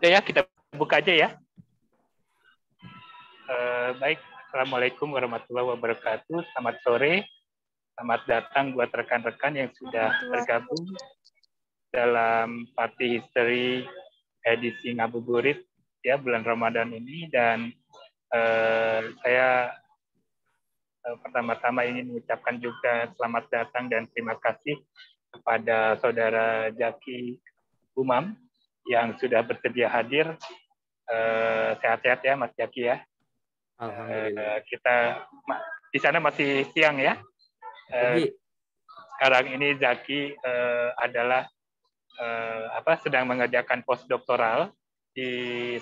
Ya, kita buka aja ya. Baik, Assalamualaikum warahmatullahi wabarakatuh. Selamat sore, selamat datang buat rekan-rekan yang sudah bergabung dalam Party History edisi Ngabuburit ya bulan Ramadan ini. Dan saya pertama-tama ingin mengucapkan juga selamat datang dan terima kasih kepada Saudara Jaki Umam yang sudah bersedia hadir. Sehat-sehat ya Mas Jaki ya. Alhamdulillah. Kita di sana masih siang ya. Sekarang ini Zaki adalah sedang mengerjakan postdoktoral di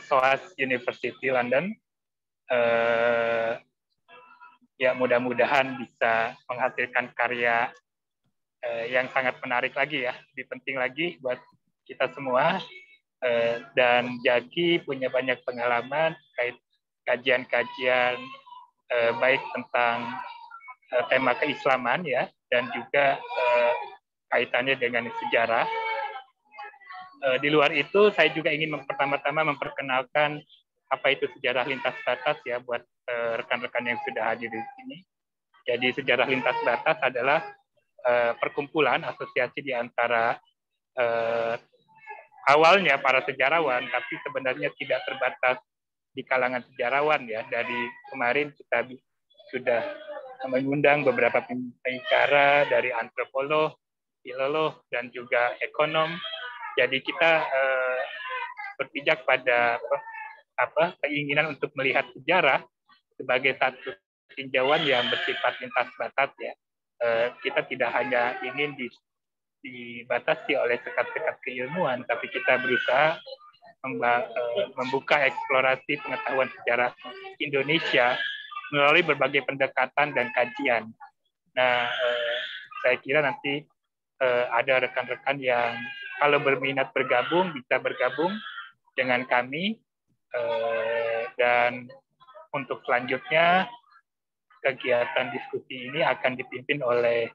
SOAS University London. Ya mudah-mudahan bisa menghasilkan karya yang sangat menarik lagi ya, lebih penting lagi buat kita semua. Dan Jaki punya banyak pengalaman terkait kajian-kajian baik tentang tema keislaman ya, dan juga kaitannya dengan sejarah. Di luar itu, saya juga ingin pertama-tama memperkenalkan apa itu sejarah lintas batas ya buat rekan-rekan yang sudah hadir di sini. Jadi sejarah lintas batas adalah perkumpulan asosiasi di antara awalnya para sejarawan, tapi sebenarnya tidak terbatas di kalangan sejarawan ya. Dari kemarin kita sudah mengundang beberapa pembicara dari antropolog, filolog, dan juga ekonom. Jadi kita berpijak pada keinginan untuk melihat sejarah sebagai satu tinjauan yang bersifat lintas batas ya. Kita tidak hanya ingin dibatasi oleh sekat-sekat keilmuan, tapi kita berusaha membuka eksplorasi pengetahuan sejarah Indonesia melalui berbagai pendekatan dan kajian. Nah, saya kira nanti ada rekan-rekan yang kalau berminat bergabung, bisa bergabung dengan kami. Dan untuk selanjutnya, kegiatan diskusi ini akan dipimpin oleh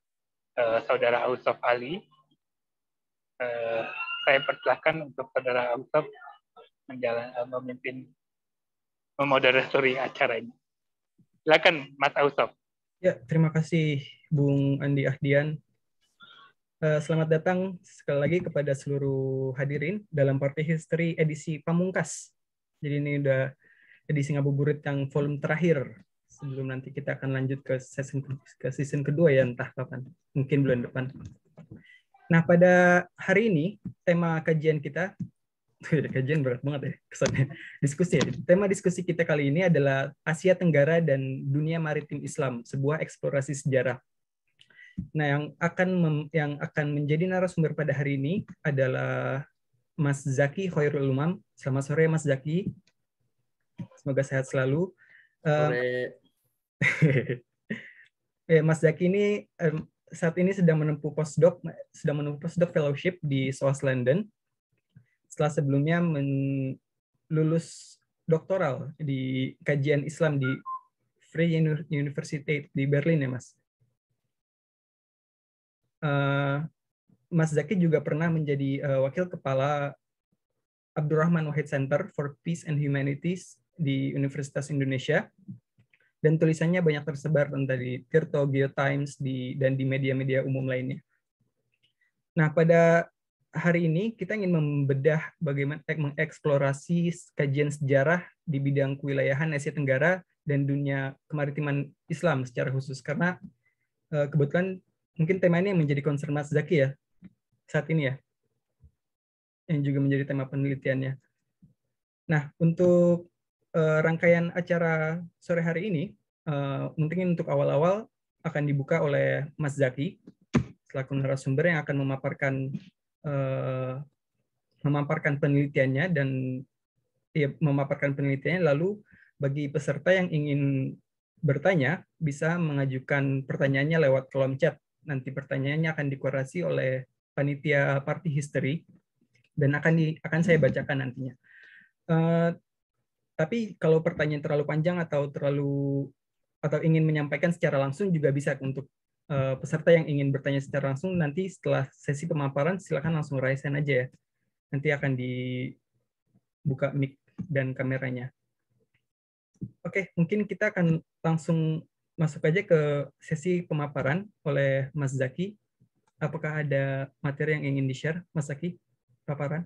Saudara Ausuf Ali. Saya persilahkan untuk Saudara Ausuf memimpin memoderatori acara ini. Silakan Mas Ausuf. Ya, terima kasih Bung Andi Ahdian. Selamat datang sekali lagi kepada seluruh hadirin dalam Party History edisi Pamungkas. Jadi ini udah edisi Ngabuburit yang volume terakhir. Sebelum nanti kita akan lanjut ke season kedua ya, entah kapan. Mungkin bulan depan. Nah, pada hari ini, tema kajian kita, kajian berat banget ya kesannya, diskusi ya. Tema diskusi kita kali ini adalah Asia Tenggara dan Dunia Maritim Islam, sebuah eksplorasi sejarah. Nah, yang akan menjadi narasumber pada hari ini adalah Mas Zaki Khairul Umam. Selamat sore Mas Zaki. Semoga sehat selalu. Sore. Mas Zaki ini saat ini sedang menempuh postdoc fellowship di SOAS London. Setelah sebelumnya lulus doktoral di kajian Islam di Free University di Berlin ya Mas. Mas Zaki juga pernah menjadi wakil kepala Abdurrahman Wahid Center for Peace and Humanities di Universitas Indonesia, dan tulisannya banyak tersebar tentang di Tirto, Geotimes, dan di media-media umum lainnya. Nah, pada hari ini kita ingin membedah bagaimana mengeksplorasi kajian sejarah di bidang kewilayahan Asia Tenggara dan dunia kemaritiman Islam secara khusus, karena kebetulan mungkin tema ini yang menjadi concern Mas Zaki ya saat ini ya, yang juga menjadi tema penelitiannya. Nah, untuk rangkaian acara sore hari ini, mungkin untuk awal-awal akan dibuka oleh Mas Zaki selaku narasumber yang akan memaparkan penelitiannya dan memaparkan penelitiannya. Lalu bagi peserta yang ingin bertanya bisa mengajukan pertanyaannya lewat kolom chat. Nanti pertanyaannya akan dikurasi oleh panitia Party History dan akan saya bacakan nantinya. Tapi kalau pertanyaan terlalu panjang atau ingin menyampaikan secara langsung juga bisa. Untuk peserta yang ingin bertanya secara langsung, nanti setelah sesi pemaparan silakan langsung raise hand aja ya. Nanti akan buka mic dan kameranya. Oke, mungkin kita akan langsung masuk aja ke sesi pemaparan oleh Mas Zaki. Apakah ada materi yang ingin di-share, Mas Zaki? Paparan?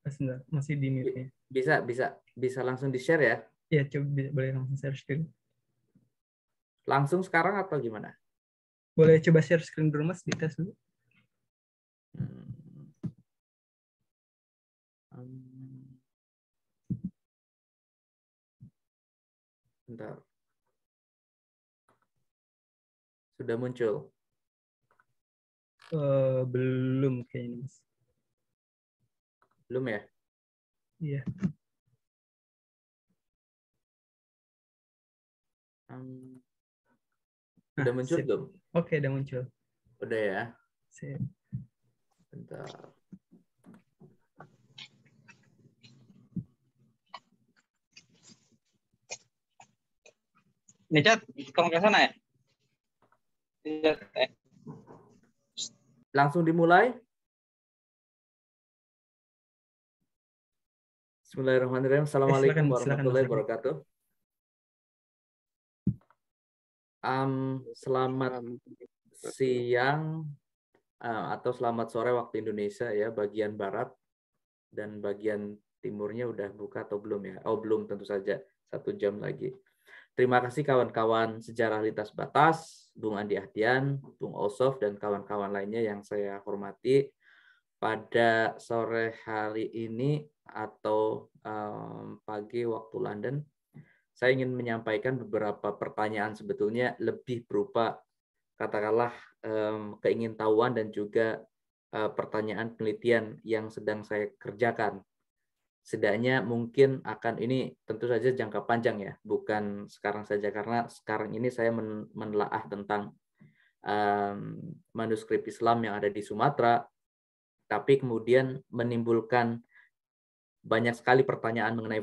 Sebentar, masih di mute-nya. Bisa langsung di-share ya? Ya, coba boleh langsung share screen. Langsung sekarang atau gimana? Boleh coba share screen dulu, Mas, dites dulu. Bentar. Sudah muncul? Belum kayaknya, Mas. Belum ya? Iya. Udah muncul sip. belum? Oke, udah muncul. Udah ya? Sip. Bentar. Ini Chat, kamu ke sana ya? Langsung dimulai? Bismillahirrahmanirrahim. Assalamualaikum warahmatullahi wabarakatuh. Selamat siang atau selamat sore waktu Indonesia ya, bagian barat dan bagian timurnya udah buka atau belum ya? Oh belum, tentu saja 1 jam lagi. Terima kasih kawan-kawan sejarah lintas batas, Bung Andi Ahdian, Bung Osof dan kawan-kawan lainnya yang saya hormati. Pada sore hari ini atau pagi waktu London, saya ingin menyampaikan beberapa pertanyaan sebetulnya lebih berupa katakanlah keingintahuan dan juga pertanyaan penelitian yang sedang saya kerjakan. Setidaknya mungkin akan ini tentu saja jangka panjang ya, bukan sekarang saja, karena sekarang ini saya menelaah tentang manuskrip Islam yang ada di Sumatera, tapi kemudian menimbulkan banyak sekali pertanyaan mengenai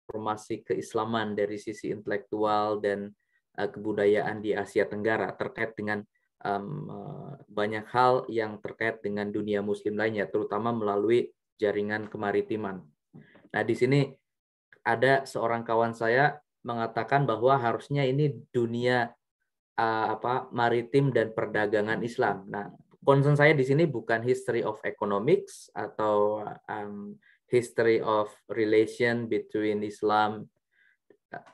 formasi keislaman dari sisi intelektual dan kebudayaan di Asia Tenggara terkait dengan banyak hal yang terkait dengan dunia muslim lainnya, terutama melalui jaringan kemaritiman. Nah, di sini ada seorang kawan saya mengatakan bahwa harusnya ini dunia maritim dan perdagangan Islam. Nah, concern saya di sini bukan history of economics atau history of relation between Islam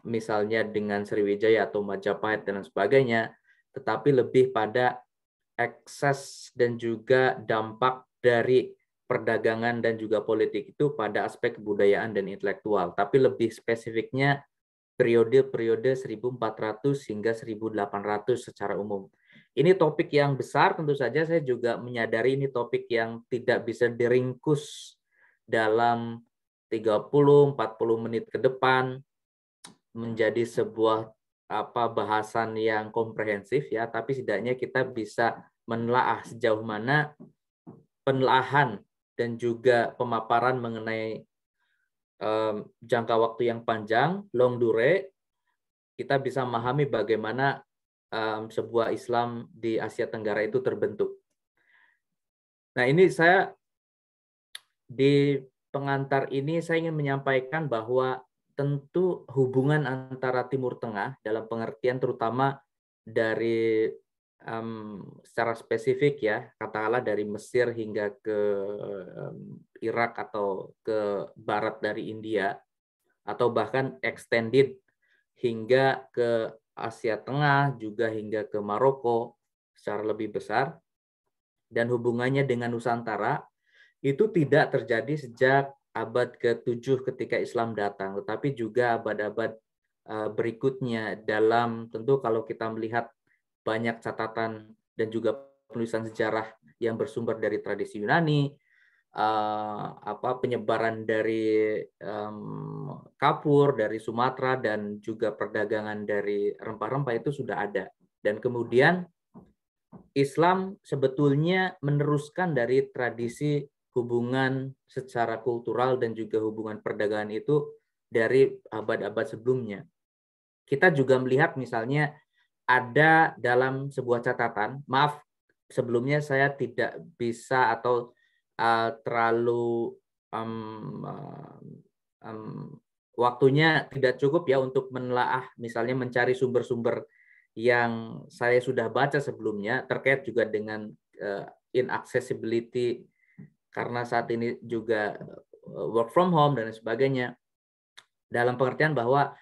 misalnya dengan Sriwijaya atau Majapahit dan sebagainya, tetapi lebih pada akses dan juga dampak dari perdagangan dan juga politik itu pada aspek kebudayaan dan intelektual. Tapi lebih spesifiknya periode-periode 1400 hingga 1800 secara umum. Ini topik yang besar, tentu saja saya juga menyadari ini topik yang tidak bisa diringkus dalam 30-40 menit ke depan menjadi sebuah bahasan yang komprehensif ya, tapi setidaknya kita bisa menelaah sejauh mana penelaahan dan juga pemaparan mengenai jangka waktu yang panjang, long dure, kita bisa memahami bagaimana sebuah Islam di Asia Tenggara itu terbentuk. Nah, ini saya di pengantar ini saya ingin menyampaikan bahwa tentu hubungan antara Timur Tengah dalam pengertian terutama dari secara spesifik ya, katakanlah dari Mesir hingga ke Irak atau ke barat dari India, atau bahkan extended hingga ke Asia Tengah, juga hingga ke Maroko secara lebih besar, dan hubungannya dengan Nusantara itu tidak terjadi sejak abad ke-7 ketika Islam datang, tetapi juga abad-abad berikutnya. Dalam tentu kalau kita melihat banyak catatan dan juga penulisan sejarah yang bersumber dari tradisi Yunani, penyebaran dari kapur dari Sumatera dan juga perdagangan dari rempah-rempah itu sudah ada. Dan kemudian Islam sebetulnya meneruskan dari tradisi hubungan secara kultural dan juga hubungan perdagangan itu dari abad-abad sebelumnya. Kita juga melihat misalnya ada dalam sebuah catatan, maaf sebelumnya saya tidak bisa atau terlalu waktunya tidak cukup ya untuk menelaah, misalnya mencari sumber-sumber yang saya sudah baca sebelumnya terkait juga dengan inaccessibility karena saat ini juga work from home dan sebagainya, dalam pengertian bahwa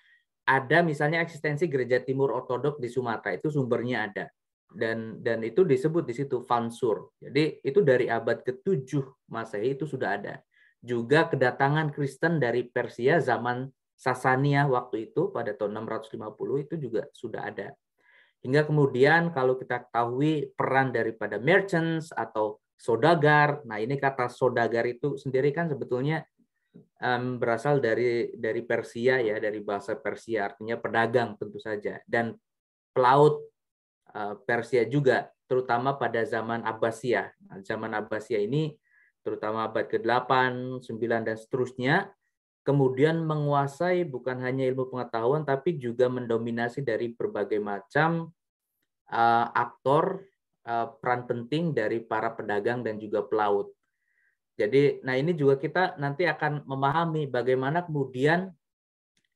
ada misalnya eksistensi gereja timur ortodok di Sumatera, itu sumbernya ada, dan itu disebut di situ Fansur. Jadi itu dari abad ke-7 Masehi itu sudah ada. Juga kedatangan Kristen dari Persia zaman Sasania waktu itu pada tahun 650 itu juga sudah ada. Hingga kemudian kalau kita ketahui peran daripada merchants atau saudagar. Nah, ini kata saudagar itu sendiri kan sebetulnya berasal dari Persia ya, dari bahasa Persia, artinya pedagang tentu saja. Dan pelaut Persia juga, terutama pada zaman Abbasiyah. Nah, zaman Abbasiyah ini terutama abad ke-8, 9 dan seterusnya, kemudian menguasai bukan hanya ilmu pengetahuan tapi juga mendominasi dari berbagai macam aktor peran penting dari para pedagang dan juga pelaut. Jadi, nah ini juga kita nanti akan memahami bagaimana kemudian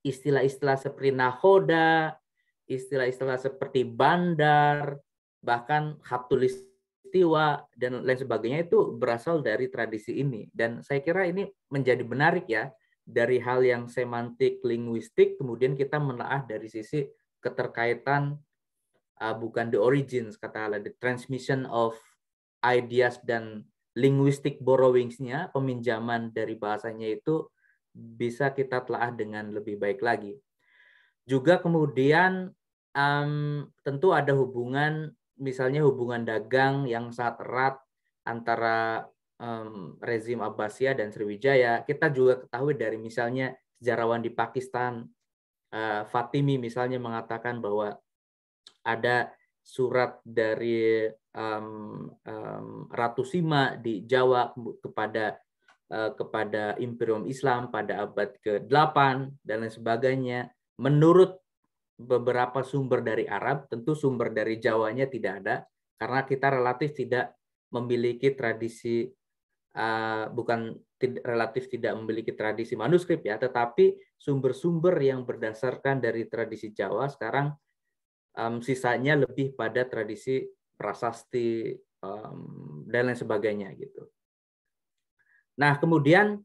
istilah-istilah seperti nahoda, istilah-istilah seperti bandar, bahkan khatulistiwa dan lain sebagainya itu berasal dari tradisi ini. Dan saya kira ini menjadi menarik ya, dari hal yang semantik linguistik kemudian kita menelaah dari sisi keterkaitan bukan the origins katakanlah, the transmission of ideas dan linguistic borrowings-nya, peminjaman dari bahasanya itu bisa kita telah dengan lebih baik lagi. Juga kemudian tentu ada hubungan, misalnya hubungan dagang yang sangat erat antara rezim Abbasiyah dan Sriwijaya. Kita juga ketahui dari misalnya sejarawan di Pakistan, Fatimi misalnya mengatakan bahwa ada surat dari Ratu Sima di Jawa kepada Imperium Islam pada abad ke-8 dan lain sebagainya. Menurut beberapa sumber dari Arab, tentu sumber dari Jawanya tidak ada karena kita relatif tidak memiliki tradisi relatif tidak memiliki tradisi manuskrip ya, tetapi sumber-sumber yang berdasarkan dari tradisi Jawa sekarang sisanya lebih pada tradisi prasasti dan lain sebagainya gitu. Nah, kemudian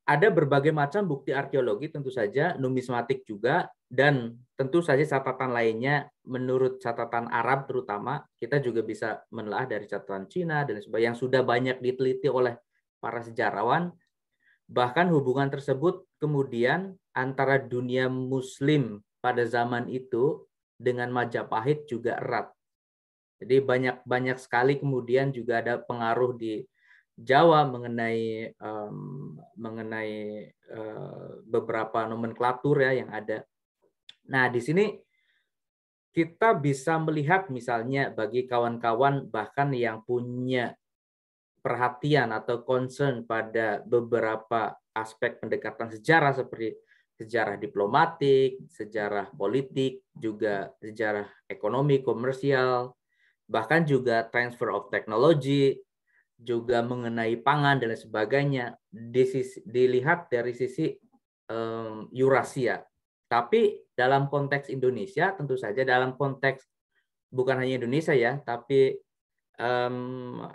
ada berbagai macam bukti arkeologi tentu saja, numismatik juga, dan tentu saja catatan lainnya menurut catatan Arab terutama, kita juga bisa menelaah dari catatan Cina dan sebagainya yang sudah banyak diteliti oleh para sejarawan. Bahkan hubungan tersebut kemudian antara dunia Muslim pada zaman itu dengan Majapahit juga erat. Jadi banyak sekali kemudian juga ada pengaruh di Jawa mengenai beberapa nomenklatur ya yang ada. Nah, di sini kita bisa melihat misalnya bagi kawan-kawan bahkan yang punya perhatian atau concern pada beberapa aspek pendekatan sejarah seperti sejarah diplomatik, sejarah politik, juga sejarah ekonomi, komersial, bahkan juga transfer of technology, juga mengenai pangan dan lain sebagainya, dilihat dari sisi Eurasia. Tapi dalam konteks Indonesia, tentu saja dalam konteks bukan hanya Indonesia ya, tapi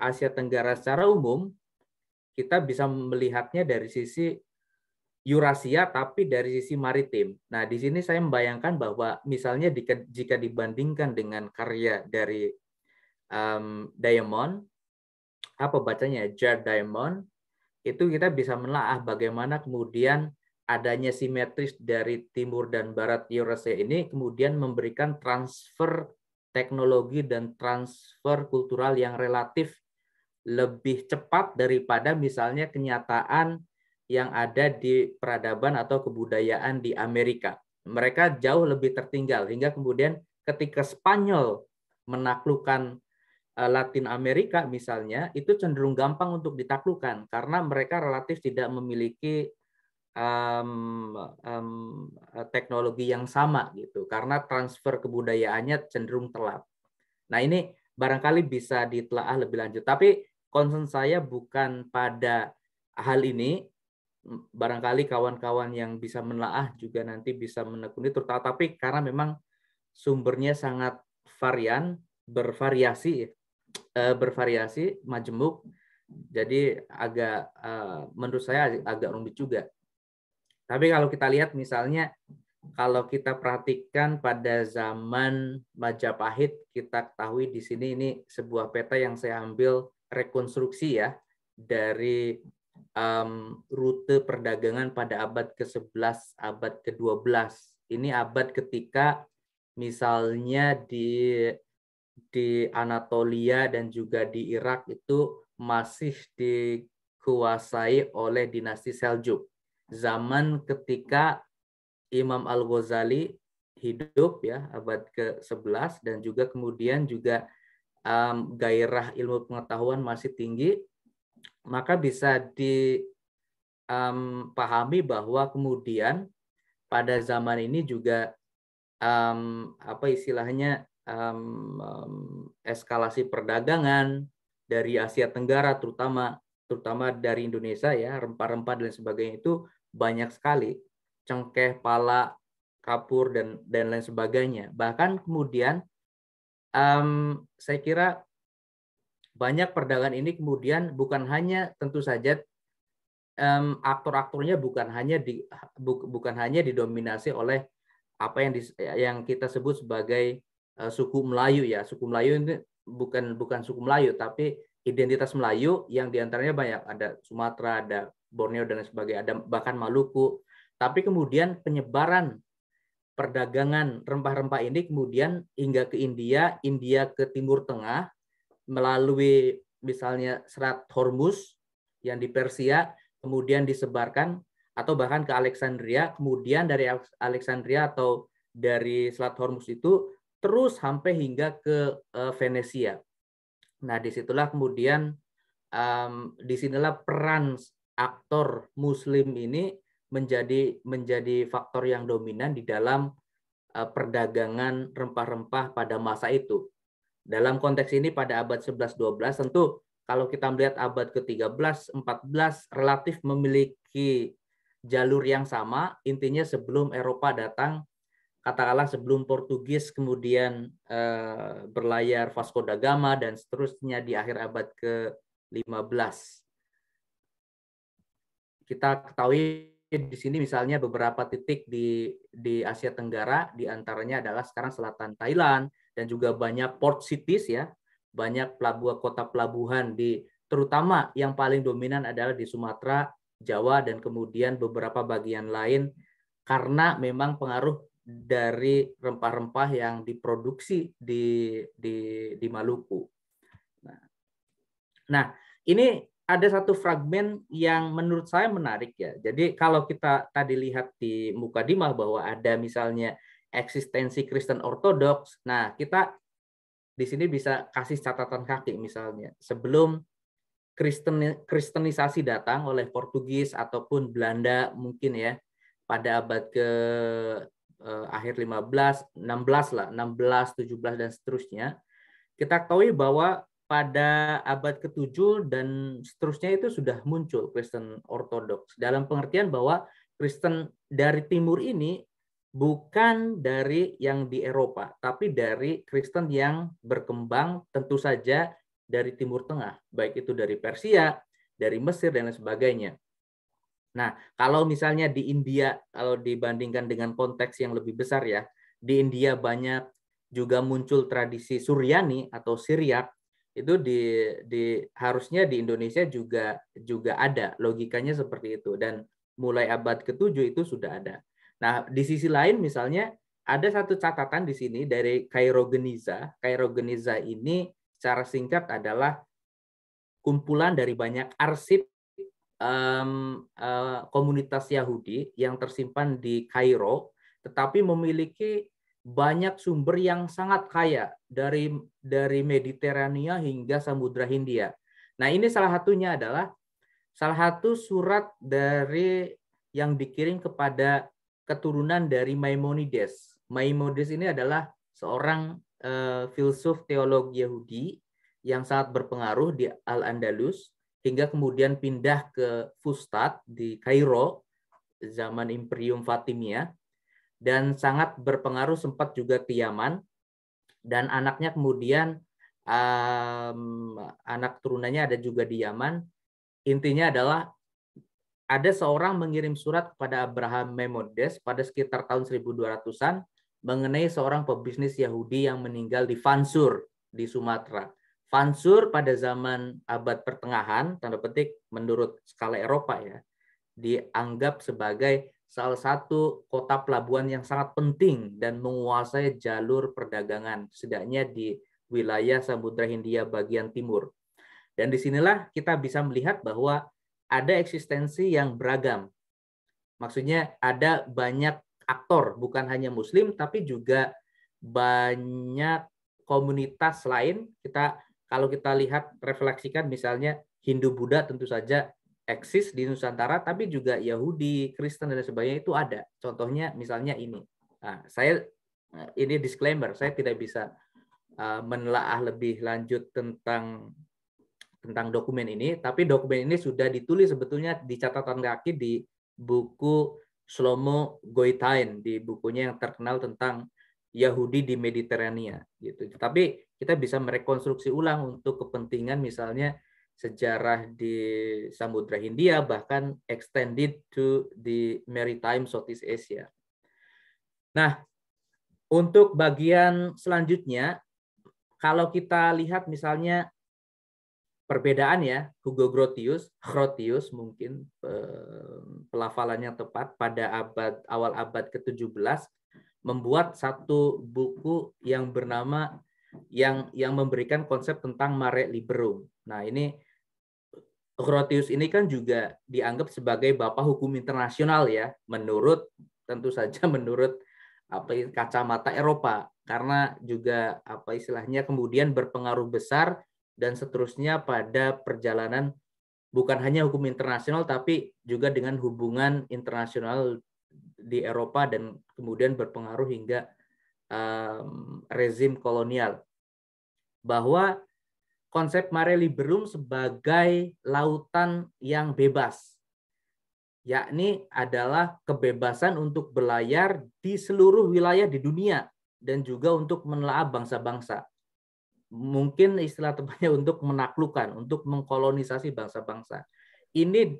Asia Tenggara secara umum, kita bisa melihatnya dari sisi Eurasia tapi dari sisi maritim. Nah, di sini saya membayangkan bahwa misalnya jika dibandingkan dengan karya dari Diamond, apa bacanya, Jared Diamond, itu kita bisa menelaah bagaimana kemudian adanya simetris dari timur dan barat Eurasia ini kemudian memberikan transfer teknologi dan transfer kultural yang relatif lebih cepat daripada misalnya kenyataan yang ada di peradaban atau kebudayaan di Amerika. Mereka jauh lebih tertinggal hingga kemudian ketika Spanyol menaklukkan Latin Amerika misalnya, itu cenderung gampang untuk ditaklukkan karena mereka relatif tidak memiliki teknologi yang sama gitu, karena transfer kebudayaannya cenderung telat. Nah, ini barangkali bisa ditelaah lebih lanjut. Tapi concern saya bukan pada hal ini, barangkali kawan-kawan yang bisa menelaah juga nanti bisa menekuni, terutama tapi karena memang sumbernya sangat bervariasi, majemuk, jadi agak menurut saya agak rumit juga. Tapi kalau kita lihat misalnya, kalau kita perhatikan pada zaman Majapahit, kita ketahui di sini ini sebuah peta yang saya ambil rekonstruksi ya dari rute perdagangan pada abad ke-11, abad ke-12. Ini abad ketika misalnya di Anatolia dan juga di Irak itu masih dikuasai oleh dinasti Seljuk. Zaman ketika Imam Al-Ghazali hidup ya abad ke-11 dan juga kemudian juga gairah ilmu pengetahuan masih tinggi, maka bisa dipahami bahwa kemudian pada zaman ini juga eskalasi perdagangan dari Asia Tenggara terutama dari Indonesia ya, rempah-rempah dan sebagainya itu banyak sekali, cengkeh, pala, kapur dan lain sebagainya. Bahkan kemudian saya kira banyak perdagangan ini kemudian bukan hanya tentu saja aktor-aktornya bukan hanya didominasi oleh apa yang kita sebut sebagai suku Melayu ya. Suku Melayu ini bukan suku Melayu, tapi identitas Melayu yang diantaranya banyak. Ada Sumatera, ada Borneo dan lain sebagainya, ada bahkan Maluku. Tapi kemudian penyebaran perdagangan rempah-rempah ini kemudian hingga ke India ke Timur Tengah melalui misalnya Selat Hormuz yang di Persia, kemudian disebarkan atau bahkan ke Alexandria, kemudian dari Alexandria atau dari Selat Hormuz itu terus sampai hingga ke Venesia. Nah, disitulah kemudian disinilah peran aktor Muslim ini menjadi faktor yang dominan di dalam perdagangan rempah-rempah pada masa itu. Dalam konteks ini pada abad 11-12 tentu kalau kita melihat abad ke-13, 14 relatif memiliki jalur yang sama, intinya sebelum Eropa datang, katakanlah sebelum Portugis kemudian berlayar Vasco da Gama dan seterusnya di akhir abad ke-15. Kita ketahui di sini misalnya beberapa titik di Asia Tenggara, di antaranya adalah sekarang selatan Thailand dan juga banyak port cities ya, banyak kota pelabuhan terutama yang paling dominan adalah di Sumatera, Jawa dan kemudian beberapa bagian lain karena memang pengaruh dari rempah-rempah yang diproduksi di Maluku. Nah, ini ada satu fragmen yang menurut saya menarik ya. Jadi kalau kita tadi lihat di Mukadimah bahwa ada misalnya eksistensi Kristen Ortodoks, nah kita di sini bisa kasih catatan kaki misalnya sebelum Kristenisasi datang oleh Portugis ataupun Belanda mungkin ya pada abad ke akhir 16 lah, 16, 17 dan seterusnya. Kita ketahui bahwa pada abad ke-7 dan seterusnya itu sudah muncul Kristen Ortodoks dalam pengertian bahwa Kristen dari timur ini bukan dari yang di Eropa, tapi dari Kristen yang berkembang tentu saja dari Timur Tengah, baik itu dari Persia, dari Mesir dan lain sebagainya. Nah, kalau misalnya di India, kalau dibandingkan dengan konteks yang lebih besar ya, di India banyak juga muncul tradisi Suryani atau Syriak, itu harusnya di Indonesia juga ada, logikanya seperti itu, dan mulai abad ke-7 itu sudah ada. Nah, di sisi lain misalnya ada satu catatan di sini dari Cairo Geniza. Cairo Geniza ini secara singkat adalah kumpulan dari banyak arsip komunitas Yahudi yang tersimpan di Kairo, tetapi memiliki banyak sumber yang sangat kaya dari Mediterania hingga Samudra Hindia. Nah, ini salah satunya adalah salah satu surat dari yang dikirim kepada keturunan dari Maimonides. Maimonides ini adalah seorang filsuf teolog Yahudi yang sangat berpengaruh di Al-Andalus. hingga kemudian pindah ke Fustat di Kairo zaman Imperium Fatimiyah, dan sangat berpengaruh sempat juga ke Yaman, dan anaknya kemudian anak turunannya ada juga di Yaman. Intinya adalah ada seorang mengirim surat kepada Abraham Maimonides pada sekitar tahun 1200-an mengenai seorang pebisnis Yahudi yang meninggal di Fansur di Sumatera. Fansur pada zaman abad pertengahan, tanda petik menurut skala Eropa ya, dianggap sebagai salah satu kota pelabuhan yang sangat penting dan menguasai jalur perdagangan, setidaknya di wilayah Samudra Hindia bagian timur. Dan disinilah kita bisa melihat bahwa ada eksistensi yang beragam. Maksudnya ada banyak aktor, bukan hanya Muslim, tapi juga banyak komunitas lain. Kalau kita lihat, refleksikan misalnya Hindu-Buddha tentu saja eksis di Nusantara, tapi juga Yahudi, Kristen, dan sebagainya itu ada. Contohnya misalnya ini. Nah, ini disclaimer, saya tidak bisa menelaah lebih lanjut tentang dokumen ini, tapi dokumen ini sudah ditulis sebetulnya di catatan kaki di buku Shlomo Goitain, di bukunya yang terkenal tentang Yahudi di Mediterania gitu. Tapi kita bisa merekonstruksi ulang untuk kepentingan misalnya sejarah di Samudra Hindia, bahkan extended to the maritime Southeast Asia. Nah, untuk bagian selanjutnya, kalau kita lihat misalnya perbedaan ya, Hugo Grotius mungkin pelafalannya tepat, pada awal abad ke-17 membuat satu buku yang bernama yang memberikan konsep tentang mare liberum. Nah, ini Grotius ini kan juga dianggap sebagai bapak hukum internasional ya, tentu saja menurut kacamata Eropa, karena juga istilahnya kemudian berpengaruh besar dan seterusnya pada perjalanan bukan hanya hukum internasional tapi juga dengan hubungan internasional di Eropa dan kemudian berpengaruh hingga rezim kolonial. Bahwa konsep mare liberum sebagai lautan yang bebas, yakni adalah kebebasan untuk berlayar di seluruh wilayah di dunia dan juga untuk menelaah bangsa-bangsa. Mungkin istilah tepatnya untuk menaklukkan, untuk mengkolonisasi bangsa-bangsa. Ini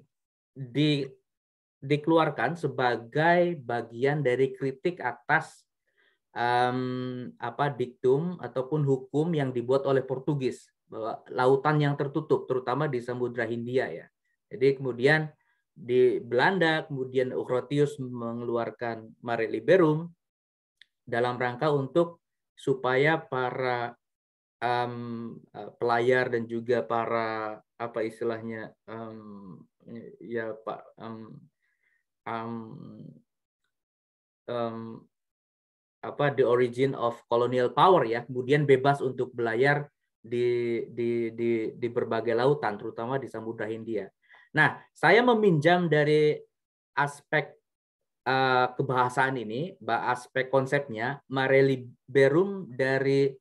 dikeluarkan sebagai bagian dari kritik atas diktum ataupun hukum yang dibuat oleh Portugis, bahwa lautan yang tertutup, terutama di Samudra Hindia ya. Jadi kemudian di Belanda, kemudian Grotius mengeluarkan Mare Liberum dalam rangka untuk supaya para pelayar dan juga para istilahnya the origin of colonial power ya, kemudian bebas untuk berlayar di berbagai lautan, terutama di Samudra Hindia. Nah, saya meminjam dari aspek kebahasaan ini, aspek konsepnya Mare Liberum dari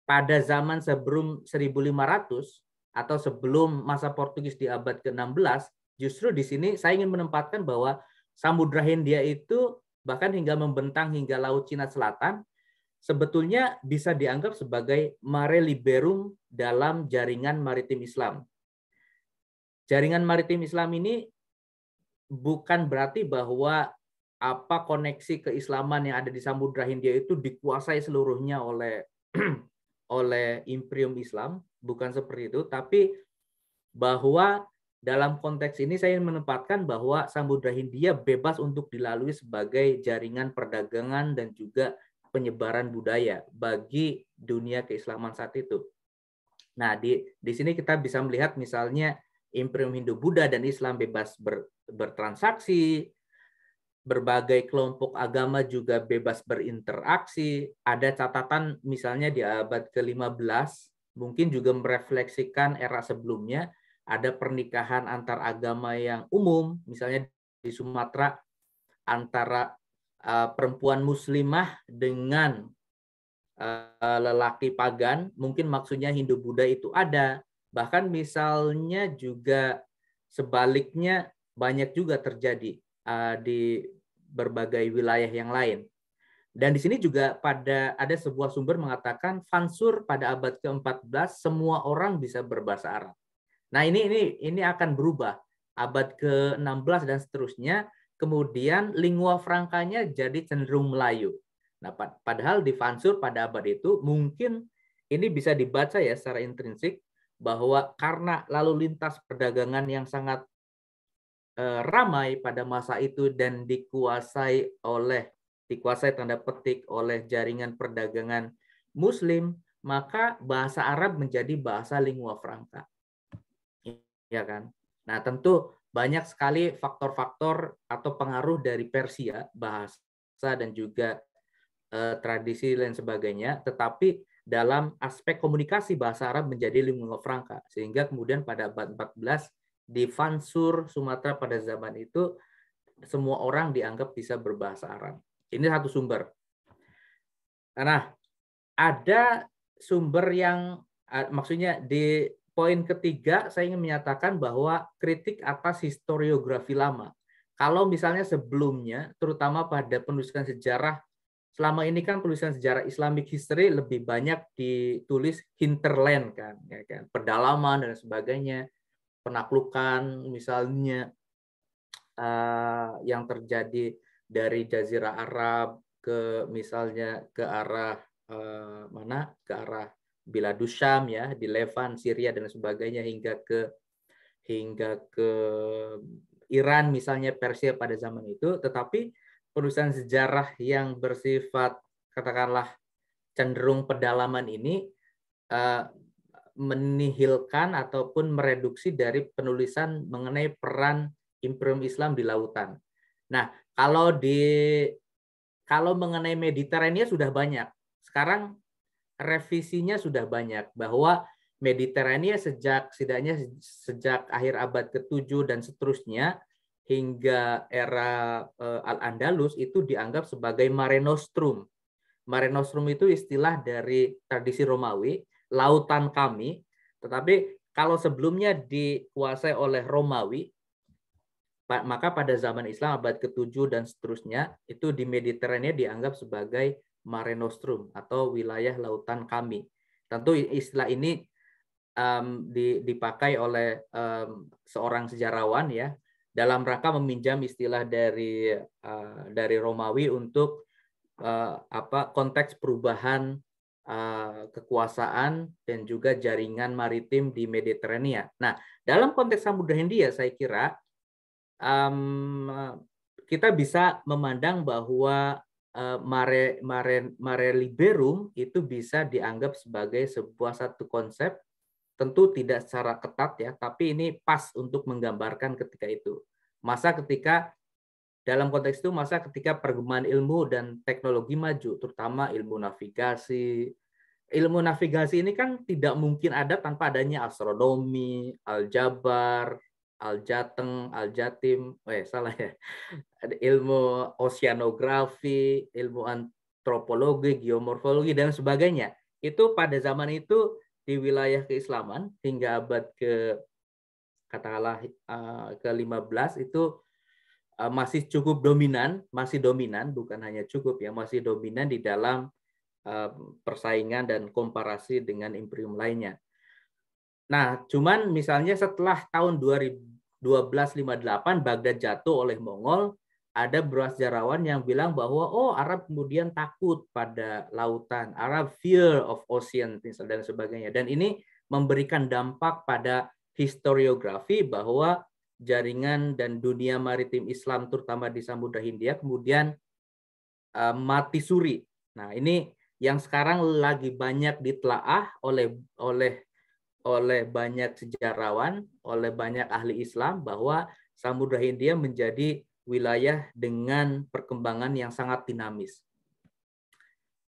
pada zaman sebelum 1500 atau sebelum masa Portugis di abad ke-16, justru di sini saya ingin menempatkan bahwa Samudra Hindia itu bahkan hingga membentang hingga Laut Cina Selatan sebetulnya bisa dianggap sebagai Mare Liberum dalam jaringan maritim Islam. Jaringan maritim Islam ini bukan berarti bahwa koneksi keislaman yang ada di Samudra Hindia itu dikuasai seluruhnya oleh Imperium Islam, bukan seperti itu, tapi bahwa dalam konteks ini saya ingin menempatkan bahwa Samudra Hindia bebas untuk dilalui sebagai jaringan perdagangan dan juga penyebaran budaya bagi dunia keislaman saat itu. Nah, di sini kita bisa melihat misalnya Imperium Hindu-Buddha dan Islam bebas bertransaksi, berbagai kelompok agama juga bebas berinteraksi. Ada catatan misalnya di abad ke-15, mungkin juga merefleksikan era sebelumnya, ada pernikahan antar agama yang umum, misalnya di Sumatera antara perempuan muslimah dengan lelaki pagan, mungkin maksudnya Hindu-Buddha itu ada. Bahkan misalnya juga sebaliknya banyak juga terjadi di berbagai wilayah yang lain. Dan di sini juga ada sebuah sumber mengatakan Fansur pada abad ke-14 semua orang bisa berbahasa Arab. Nah, ini akan berubah abad ke-16 dan seterusnya. Kemudian lingua francanya jadi cenderung Melayu. Nah, padahal di Fansur pada abad itu mungkin ini bisa dibaca ya secara intrinsik bahwa karena lalu lintas perdagangan yang sangat ramai pada masa itu dan dikuasai tanda petik oleh jaringan perdagangan Muslim, maka bahasa Arab menjadi bahasa lingua franca. Ya kan? Nah, tentu banyak sekali faktor-faktor atau pengaruh dari Persia, bahasa dan juga tradisi dan sebagainya, tetapi dalam aspek komunikasi bahasa Arab menjadi lingua franca, sehingga kemudian pada abad 14 di Fansur, Sumatera pada zaman itu semua orang dianggap bisa berbahasa Arab. Ini satu sumber. Nah, ada sumber yang maksudnya di poin ketiga saya ingin menyatakan bahwa kritik atas historiografi lama. Kalau misalnya sebelumnya, terutama pada penulisan sejarah, selama ini kan penulisan sejarah Islamic history lebih banyak ditulis hinterland kan, ya kan, pedalaman dan sebagainya, penaklukan misalnya yang terjadi dari Jazirah Arab ke misalnya ke arah mana, ke arah Biladus Syam ya, di Levan, Syria dan sebagainya hingga ke Iran misalnya, Persia pada zaman itu. Tetapi penulisan sejarah yang bersifat katakanlah cenderung pedalaman ini menihilkan ataupun mereduksi dari penulisan mengenai peran Imperium Islam di lautan. Nah, kalau mengenai Mediterania sudah banyak. Sekarang revisinya sudah banyak bahwa Mediterania setidaknya sejak akhir abad ke-7 dan seterusnya hingga era Al-Andalus itu dianggap sebagai Mare Nostrum. Mare Nostrum itu istilah dari tradisi Romawi, lautan kami. Tetapi kalau sebelumnya dikuasai oleh Romawi, maka pada zaman Islam abad ke-7 dan seterusnya itu di Mediterania dianggap sebagai Mare Nostrum atau wilayah lautan kami. Tentu istilah ini dipakai oleh seorang sejarawan ya dalam rangka meminjam istilah dari Romawi untuk konteks perubahan kekuasaan dan juga jaringan maritim di Mediterania. Nah, dalam konteks Samudra Hindia saya kira kita bisa memandang bahwa Mare Liberum itu bisa dianggap sebagai sebuah satu konsep, tentu tidak secara ketat ya, tapi ini pas untuk menggambarkan ketika itu. Dalam konteks itu masa ketika perkembangan ilmu dan teknologi maju, terutama ilmu navigasi. Ilmu navigasi ini kan tidak mungkin ada tanpa adanya astronomi, aljabar, aljateng, aljatim, salah ya. Ilmu oceanografi, ilmu antropologi, geomorfologi dan sebagainya. Itu pada zaman itu di wilayah keislaman hingga abad ke-15 itu masih cukup dominan, bukan hanya cukup ya, masih dominan di dalam persaingan dan komparasi dengan imperium lainnya. Nah, cuman misalnya setelah tahun 1258 Baghdad jatuh oleh Mongol, ada beberapa sejarawan yang bilang bahwa Arab kemudian takut pada lautan, Arab fear of ocean dan sebagainya. Dan ini memberikan dampak pada historiografi bahwa jaringan dan dunia maritim Islam terutama di Samudra Hindia kemudian mati suri. Nah, ini yang sekarang lagi banyak ditelaah oleh banyak sejarawan, oleh banyak ahli Islam bahwa Samudra Hindia menjadi wilayah dengan perkembangan yang sangat dinamis.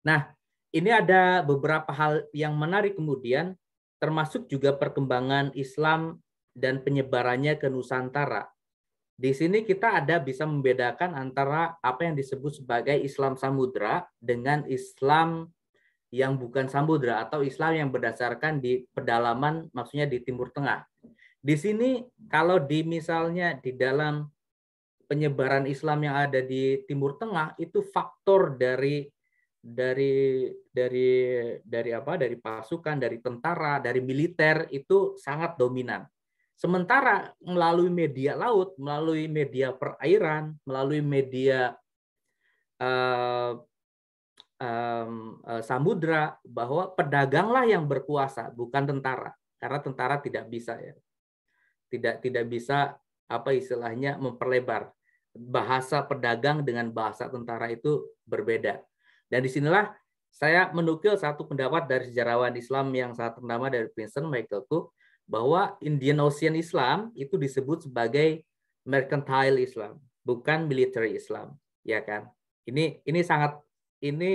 Nah, ini ada beberapa hal yang menarik kemudian, termasuk juga perkembangan Islam dan penyebarannya ke Nusantara. Di sini kita bisa membedakan antara apa yang disebut sebagai Islam Samudra dengan Islam yang bukan samudra atau Islam yang berdasarkan di pedalaman, maksudnya di Timur Tengah. Di sini kalau di misalnya di dalam penyebaran Islam yang ada di Timur Tengah itu faktor dari pasukan, dari tentara, dari militer itu sangat dominan. Sementara melalui media laut, melalui media perairan, melalui media samudra, bahwa pedaganglah yang berkuasa, bukan tentara, karena tentara tidak bisa ya, tidak bisa apa istilahnya memperlebar. Bahasa pedagang dengan bahasa tentara itu berbeda. Dan disinilah saya menukil satu pendapat dari sejarawan Islam yang sangat ternama dari Princeton, Michael Cook, bahwa Indian Ocean Islam itu disebut sebagai mercantile Islam, bukan military Islam, ya kan? Ini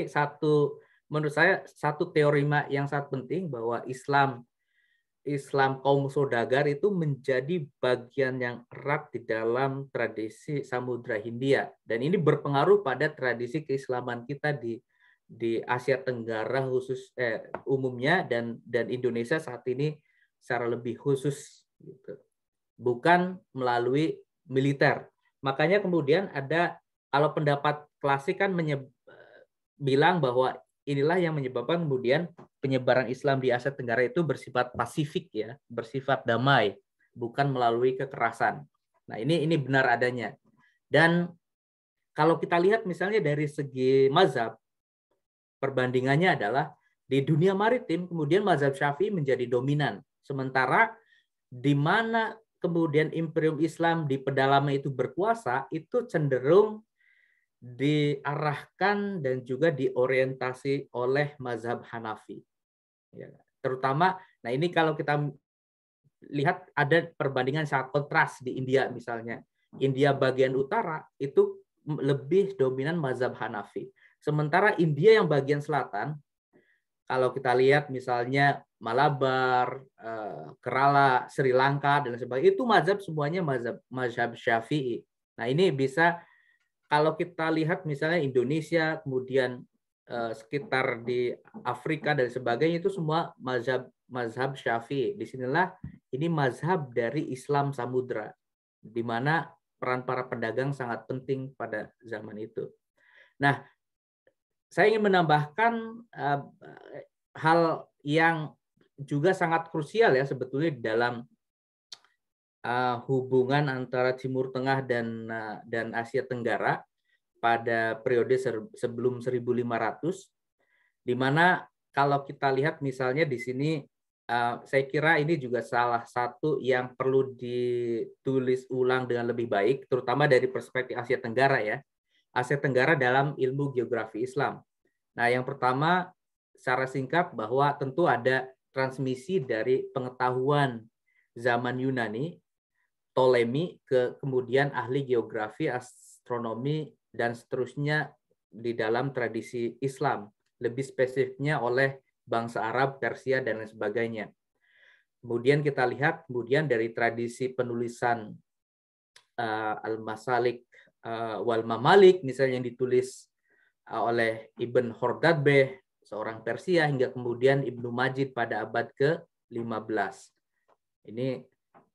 satu, menurut saya satu teori yang sangat penting, bahwa Islam kaum saudagar itu menjadi bagian yang erat di dalam tradisi Samudra Hindia, dan ini berpengaruh pada tradisi keislaman kita di Asia Tenggara umumnya, dan Indonesia saat ini secara lebih khusus gitu. Bukan melalui militer. Makanya kemudian ada, kalau pendapat klasik kan bilang bahwa inilah yang menyebabkan kemudian penyebaran Islam di Asia Tenggara itu bersifat pasifik ya, bersifat damai, bukan melalui kekerasan. Nah, ini benar adanya. Dan kalau kita lihat misalnya dari segi mazhab, perbandingannya adalah di dunia maritim kemudian mazhab Syafi'i menjadi dominan. Sementara di mana kemudian imperium Islam di pedalaman itu berkuasa, itu cenderung diarahkan dan juga diorientasi oleh mazhab Hanafi. Ya, terutama, nah ini kalau kita lihat ada perbandingan sangat kontras di India misalnya. India bagian utara itu lebih dominan mazhab Hanafi. Sementara India yang bagian selatan, kalau kita lihat misalnya Malabar, Kerala, Sri Lanka, dan sebagainya, itu mazhab semuanya mazhab Syafi'i. Nah ini bisa, kalau kita lihat misalnya Indonesia, kemudian sekitar di Afrika dan sebagainya, itu semua mazhab Syafi'i. Disinilah ini mazhab dari Islam Samudra, di mana peran para pedagang sangat penting pada zaman itu. Nah, saya ingin menambahkan hal yang juga sangat krusial ya sebetulnya di dalam hubungan antara Timur Tengah dan Asia Tenggara pada periode sebelum 1500, di mana kalau kita lihat misalnya di sini, saya kira ini juga salah satu yang perlu ditulis ulang dengan lebih baik, terutama dari perspektif Asia Tenggara ya, Asia Tenggara dalam ilmu geografi Islam. Nah, yang pertama secara singkat bahwa tentu ada transmisi dari pengetahuan zaman Yunani, Ptolemy, ke kemudian ahli geografi, astronomi, dan seterusnya di dalam tradisi Islam, lebih spesifiknya oleh bangsa Arab, Persia, dan lain sebagainya. Kemudian kita lihat kemudian dari tradisi penulisan Al-Masalik wal Mamalik, misalnya yang ditulis oleh Ibn Khordadbeh, seorang Persia, hingga kemudian Ibnu Majid pada abad ke-15. Ini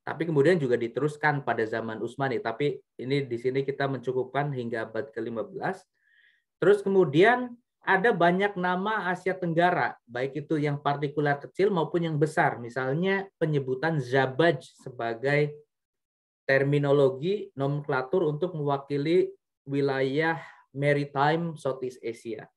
tapi kemudian juga diteruskan pada zaman Utsmani, tapi ini di sini kita mencukupkan hingga abad ke-15. Terus kemudian ada banyak nama Asia Tenggara, baik itu yang partikular kecil maupun yang besar. Misalnya penyebutan Zabaj sebagai terminologi nomenklatur untuk mewakili wilayah maritime Southeast Asia.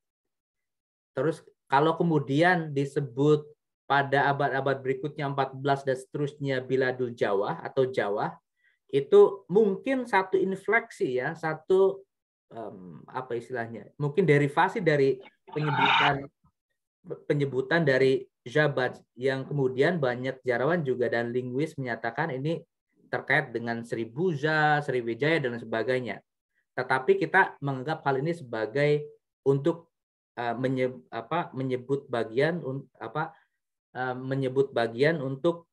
Terus kalau kemudian disebut pada abad-abad berikutnya 14 dan seterusnya Biladul Jawa atau Jawa, itu mungkin satu infleksi ya, satu apa istilahnya, mungkin derivasi dari penyebutan dari Zabaj, yang kemudian banyak sejarawan juga dan linguis menyatakan ini terkait dengan Sribuja, Sriwijaya dan sebagainya. Tetapi kita menganggap hal ini sebagai untuk menyebut bagian untuk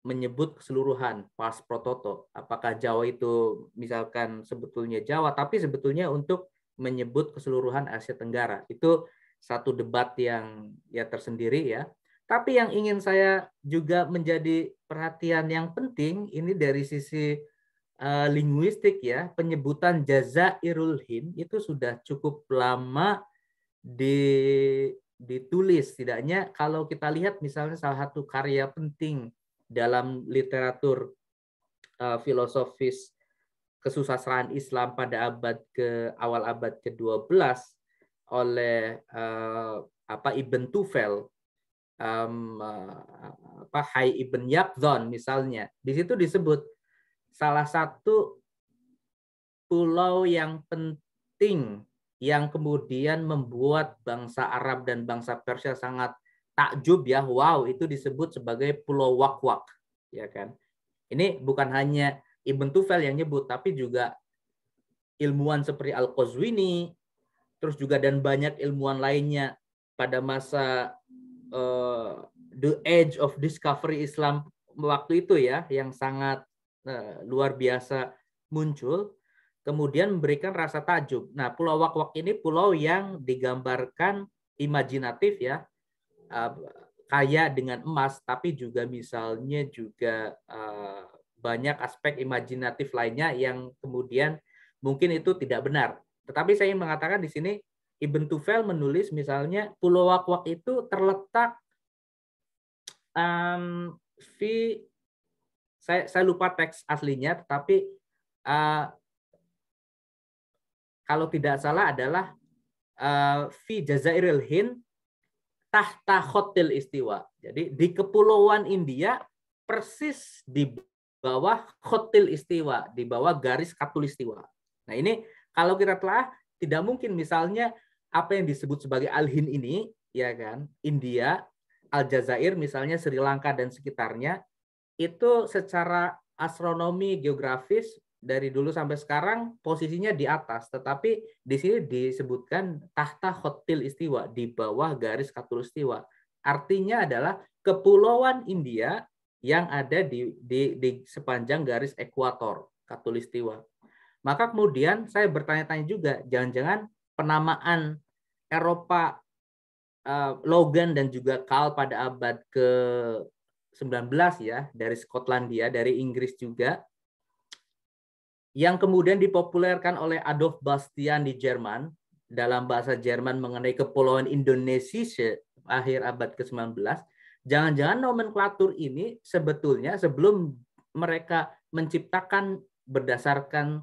menyebut keseluruhan pas prototo. Apakah Jawa itu misalkan sebetulnya Jawa, tapi sebetulnya untuk menyebut keseluruhan Asia Tenggara. Itu satu debat yang ya tersendiri ya. Tapi yang ingin saya juga menjadi perhatian yang penting ini dari sisi linguistik ya, penyebutan Jazairul Hind itu sudah cukup lama ditulis. Setidaknya kalau kita lihat misalnya salah satu karya penting dalam literatur filosofis kesusastraan Islam pada awal abad ke-12 oleh Ibn Tufel, Hai Ibn Yaqzan misalnya. Di situ disebut salah satu pulau yang penting yang kemudian membuat bangsa Arab dan bangsa Persia sangat takjub ya, wow, itu disebut sebagai Pulau Wak-Wak, ya kan. Ini bukan hanya Ibn Tufel yang nyebut, tapi juga ilmuwan seperti Al-Qazwini, terus juga dan banyak ilmuwan lainnya pada masa the age of discovery Islam waktu itu ya, yang sangat luar biasa muncul, kemudian memberikan rasa takjub. Nah, Pulau Wak-Wak ini pulau yang digambarkan imajinatif ya, kaya dengan emas, tapi juga misalnya juga banyak aspek imajinatif lainnya yang kemudian mungkin itu tidak benar. Tetapi saya ingin mengatakan di sini Ibn Tufel menulis misalnya Pulau Wak-Wak itu terletak saya lupa teks aslinya, tetapi kalau tidak salah adalah fi Jazairil Hind tahta khotil istiwa. Jadi di kepulauan India persis di bawah khotil istiwa, di bawah garis khatulistiwa. Nah ini kalau kita telah tidak mungkin misalnya apa yang disebut sebagai Al-Hind ini, ya kan, India, Aljazair misalnya Sri Lanka dan sekitarnya, itu secara astronomi geografis dari dulu sampai sekarang posisinya di atas, tetapi di sini disebutkan tahta khotil istiwa, di bawah garis khatulistiwa. Artinya adalah kepulauan India yang ada di sepanjang garis ekuator khatulistiwa. Maka kemudian saya bertanya-tanya juga, jangan-jangan penamaan Eropa, Logan dan juga Kal pada abad ke-19 ya, dari Skotlandia, dari Inggris juga, yang kemudian dipopulerkan oleh Adolf Bastian di Jerman, dalam bahasa Jerman mengenai kepulauan Indonesia akhir abad ke-19, jangan-jangan nomenklatur ini sebetulnya sebelum mereka menciptakan berdasarkan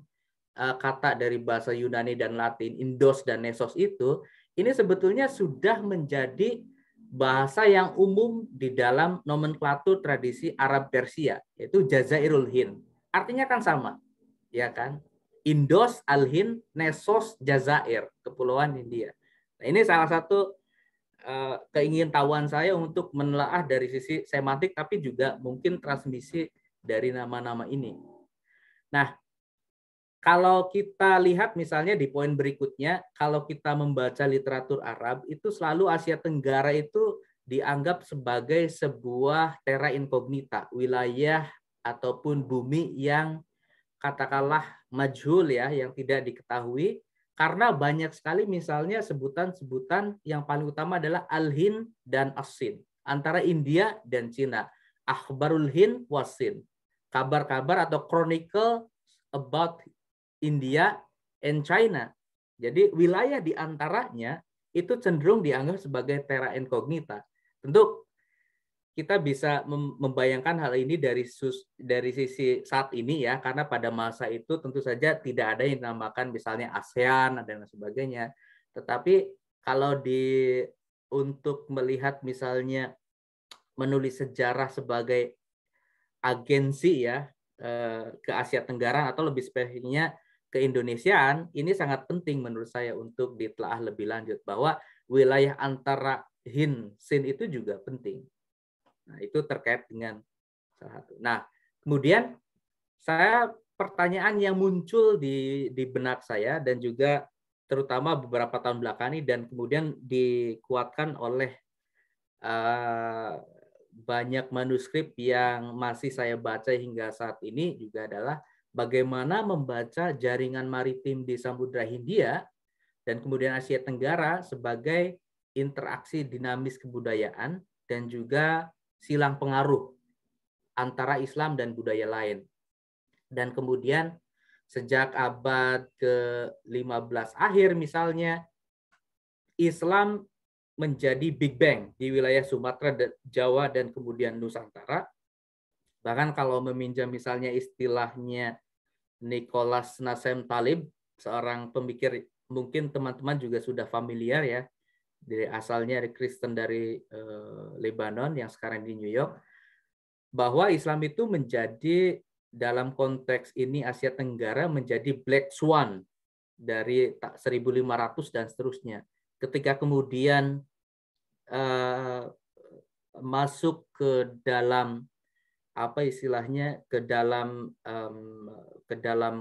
kata dari bahasa Yunani dan Latin, Indos dan Nesos itu, ini sebetulnya sudah menjadi bahasa yang umum di dalam nomenklatur tradisi Arab Persia, yaitu Jazairul Hind. Artinya kan sama, ya kan? Indos, Al-Hind, Nesos, Jazair, kepulauan India. Nah, ini salah satu keingintahuan saya untuk menelaah dari sisi semantik, tapi juga mungkin transmisi dari nama-nama ini. Nah, kalau kita lihat misalnya di poin berikutnya, kalau kita membaca literatur Arab, itu selalu Asia Tenggara itu dianggap sebagai sebuah terra incognita, wilayah ataupun bumi yang katakanlah majhul ya, yang tidak diketahui, karena banyak sekali misalnya sebutan-sebutan yang paling utama adalah Al-Hind dan As-Sind, antara India dan Cina. Akhbarul Hind was-Sind, kabar-kabar atau chronicle about India and China. Jadi wilayah di antaranya itu cenderung dianggap sebagai terra incognita. Tentu kita bisa membayangkan hal ini dari sisi saat ini ya, karena pada masa itu tentu saja tidak ada yang dinamakan misalnya ASEAN dan sebagainya. Tetapi kalau untuk melihat misalnya menulis sejarah sebagai agensi ya ke Asia Tenggara atau lebih spesifiknya keindonesiaan, ini sangat penting menurut saya untuk ditelaah lebih lanjut bahwa wilayah antara Hind, Sind itu juga penting. Nah, itu terkait dengan salah satu. Nah, kemudian pertanyaan yang muncul di benak saya dan juga terutama beberapa tahun belakangan ini dan kemudian dikuatkan oleh banyak manuskrip yang masih saya baca hingga saat ini juga adalah bagaimana membaca jaringan maritim di Samudra Hindia dan kemudian Asia Tenggara sebagai interaksi dinamis kebudayaan dan juga silang pengaruh antara Islam dan budaya lain. Dan kemudian sejak abad ke-15 akhir misalnya, Islam menjadi Big Bang di wilayah Sumatera, Jawa, dan kemudian Nusantara. Bahkan kalau meminjam misalnya istilahnya Nicholas Nassim Taleb, seorang pemikir, mungkin teman-teman juga sudah familiar ya, asalnya Kristen dari Lebanon yang sekarang di New York, bahwa Islam itu menjadi dalam konteks ini Asia Tenggara menjadi Black Swan dari 1500 dan seterusnya. Ketika kemudian masuk ke dalam apa istilahnya ke dalam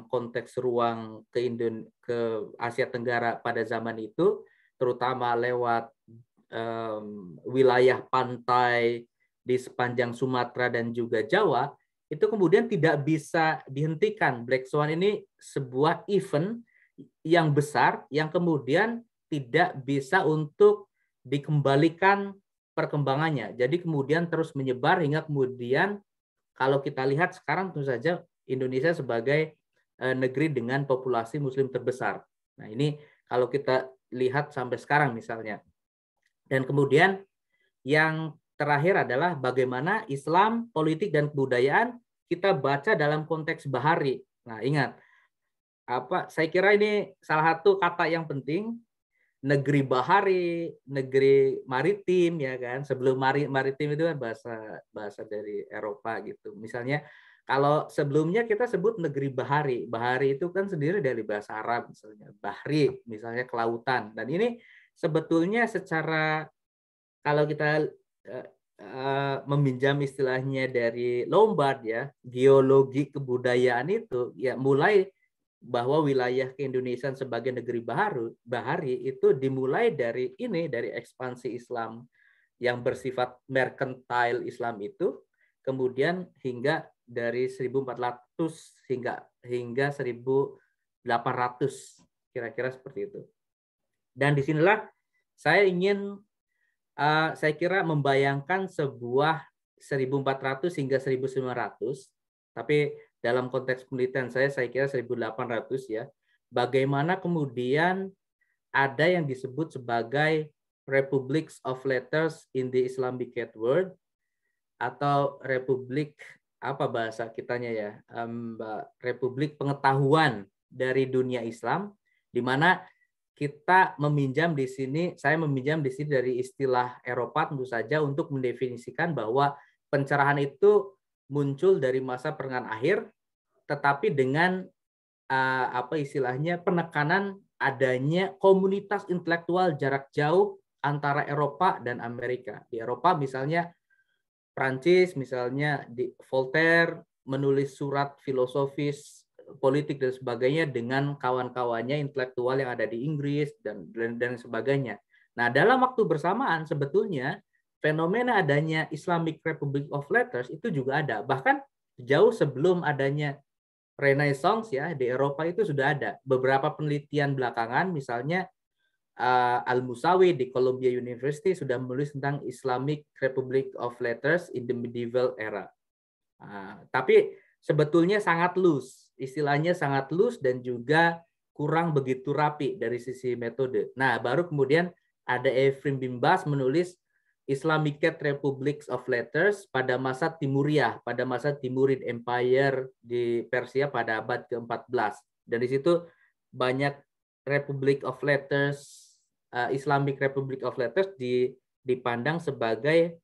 konteks ruang ke Asia Tenggara pada zaman itu, terutama lewat wilayah pantai di sepanjang Sumatera dan juga Jawa, itu kemudian tidak bisa dihentikan. Black Swan ini sebuah event yang besar yang kemudian tidak bisa untuk dikembalikan perkembangannya. Jadi kemudian terus menyebar hingga kemudian kalau kita lihat sekarang tentu saja Indonesia sebagai negeri dengan populasi muslim terbesar. Nah, ini kalau kita lihat sampai sekarang misalnya. Dan kemudian yang terakhir adalah bagaimana Islam, politik, dan kebudayaan kita baca dalam konteks bahari. Nah, ingat, saya kira ini salah satu kata yang penting, negeri bahari, negeri maritim, ya kan. Sebelum maritim itu kan bahasa dari Eropa gitu. Misalnya kalau sebelumnya kita sebut negeri bahari. Bahari itu kan sendiri dari bahasa Arab, misalnya bahri, misalnya kelautan. Dan ini sebetulnya secara kalau kita meminjam istilahnya dari Lombard ya, geologi kebudayaan itu ya mulai bahwa wilayah keindonesiaan sebagai negeri bahari itu dimulai dari ekspansi Islam yang bersifat mercantile Islam itu, kemudian hingga dari 1400 hingga 1800 kira-kira seperti itu. Dan disinilah saya ingin saya kira membayangkan sebuah 1400 hingga 1900, tapi dalam konteks penelitian saya kira 1800 ya, bagaimana kemudian ada yang disebut sebagai Republics of Letters in the Islamic World, atau Republik, apa bahasa kitanya ya, Republik Pengetahuan dari Dunia Islam, di mana kita meminjam di sini, saya meminjam di sini dari istilah Eropa tentu saja untuk mendefinisikan bahwa pencerahan itu muncul dari masa pertengahan akhir, tetapi dengan apa istilahnya penekanan adanya komunitas intelektual jarak jauh antara Eropa dan Amerika. Di Eropa misalnya Prancis, misalnya di Voltaire menulis surat filosofis politik dan sebagainya dengan kawan-kawannya intelektual yang ada di Inggris dan sebagainya. Nah, dalam waktu bersamaan sebetulnya fenomena adanya Islamic Republic of Letters itu juga ada. Bahkan jauh sebelum adanya Renaissance ya di Eropa itu sudah ada. Beberapa penelitian belakangan misalnya Al-Musawi di Columbia University sudah menulis tentang Islamic Republic of Letters in the Medieval Era. Tapi sebetulnya sangat loose, istilahnya sangat loose dan juga kurang begitu rapi dari sisi metode. Nah, baru kemudian ada Efrim bin Baz menulis Islamic Republics of Letters pada masa Timuriyah, pada masa Timurid Empire di Persia pada abad ke-14. Dan di situ banyak Republic of Letters, Islamic Republic of Letters dipandang sebagai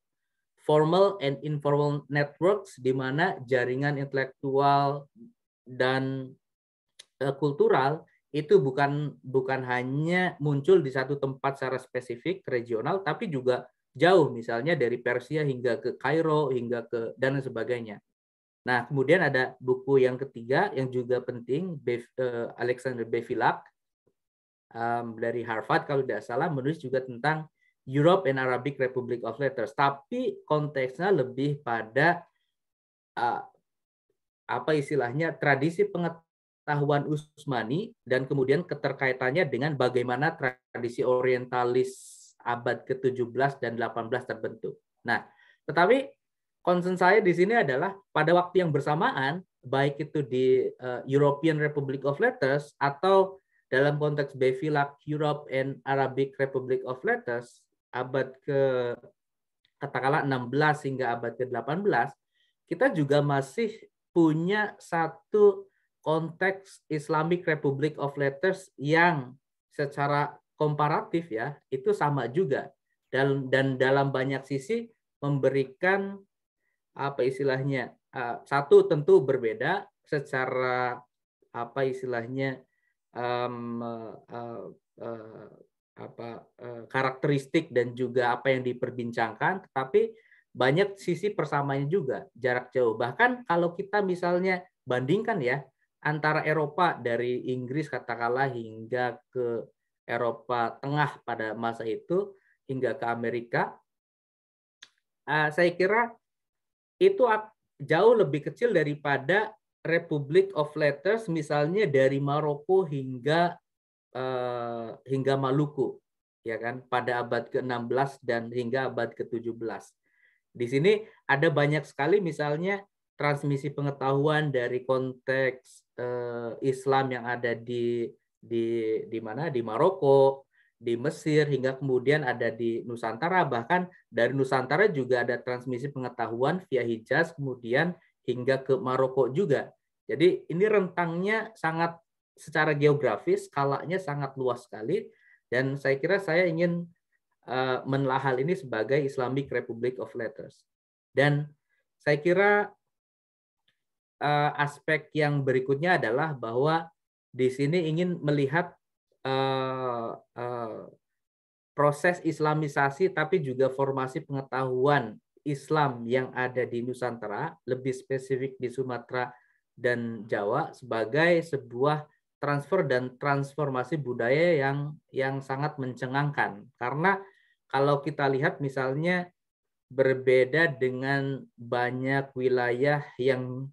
formal and informal networks, di mana jaringan intelektual dan kultural itu bukan hanya muncul di satu tempat secara spesifik regional, tapi juga jauh, misalnya dari Persia hingga ke Kairo hingga ke dan sebagainya. Nah, kemudian ada buku yang ketiga yang juga penting, Alexander Bevilak dari Harvard kalau tidak salah, menulis juga tentang Europe and Arabic Republic of Letters, tapi konteksnya lebih pada apa istilahnya tradisi pengetahuan Utsmani dan kemudian keterkaitannya dengan bagaimana tradisi orientalis abad ke-17 dan 18 terbentuk. Nah, tetapi concern saya di sini adalah pada waktu yang bersamaan, baik itu di European Republic of Letters atau dalam konteks Bevilak Europe and Arabic Republic of Letters, abad ke katakanlah 16 hingga abad ke-18, kita juga masih punya satu konteks Islamic Republic of Letters yang secara komparatif ya itu sama juga dan dalam banyak sisi memberikan apa istilahnya satu tentu berbeda secara apa istilahnya karakteristik dan juga apa yang diperbincangkan, tetapi banyak sisi persamaannya juga jarak jauh. Bahkan kalau kita misalnya bandingkan ya antara Eropa dari Inggris katakanlah hingga ke Eropa Tengah pada masa itu hingga ke Amerika, saya kira itu jauh lebih kecil daripada Republic of Letters misalnya dari Maroko hingga Maluku, ya kan, pada abad ke-16 dan hingga abad ke-17. Di sini ada banyak sekali misalnya transmisi pengetahuan dari konteks Islam yang ada di mana, di Maroko, di Mesir, hingga kemudian ada di Nusantara. Bahkan dari Nusantara juga ada transmisi pengetahuan via Hijaz kemudian hingga ke Maroko juga. Jadi ini rentangnya sangat secara geografis, skalanya sangat luas sekali, dan saya kira saya ingin menelaah hal ini sebagai Islamic Republic of Letters. Dan saya kira aspek yang berikutnya adalah bahwa di sini ingin melihat proses Islamisasi tapi juga formasi pengetahuan Islam yang ada di Nusantara, lebih spesifik di Sumatera dan Jawa, sebagai sebuah transfer dan transformasi budaya yang sangat mencengangkan. Karena kalau kita lihat misalnya berbeda dengan banyak wilayah yang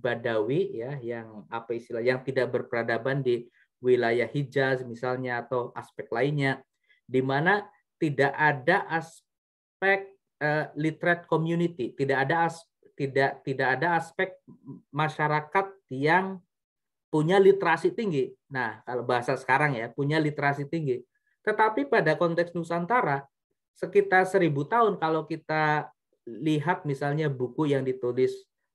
Badawi ya, yang apa istilah, yang tidak berperadaban di wilayah Hijaz misalnya atau aspek lainnya, di mana tidak ada aspek literate community, tidak ada aspek masyarakat yang punya literasi tinggi. Nah, kalau bahasa sekarang ya, punya literasi tinggi. Tetapi pada konteks Nusantara, sekitar 1000 tahun kalau kita lihat misalnya buku yang ditulis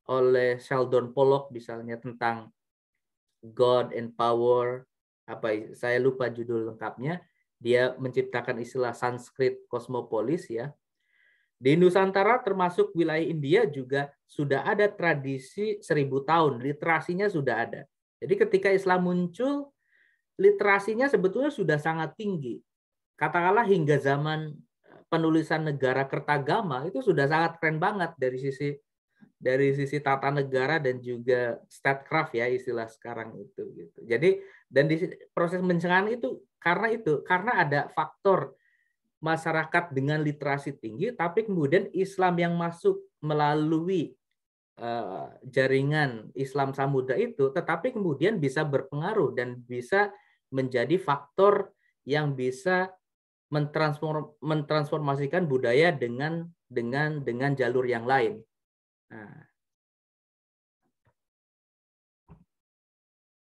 oleh Sheldon Pollock misalnya tentang God and Power, saya lupa judul lengkapnya, dia menciptakan istilah Sanskrit Cosmopolis ya. Di Nusantara termasuk wilayah India juga sudah ada tradisi 1000 tahun, literasinya sudah ada. Jadi ketika Islam muncul, literasinya sebetulnya sudah sangat tinggi. Katakanlah hingga zaman penulisan negara Kertagama itu sudah sangat keren banget dari sisi tata negara dan juga statecraft ya istilah sekarang itu gitu. Jadi dan di proses pencengahan itu karena ada faktor masyarakat dengan literasi tinggi, tapi kemudian Islam yang masuk melalui jaringan Islam Samudra itu, tetapi kemudian bisa berpengaruh dan bisa menjadi faktor yang bisa mentransformasikan budaya dengan jalur yang lain. Nah.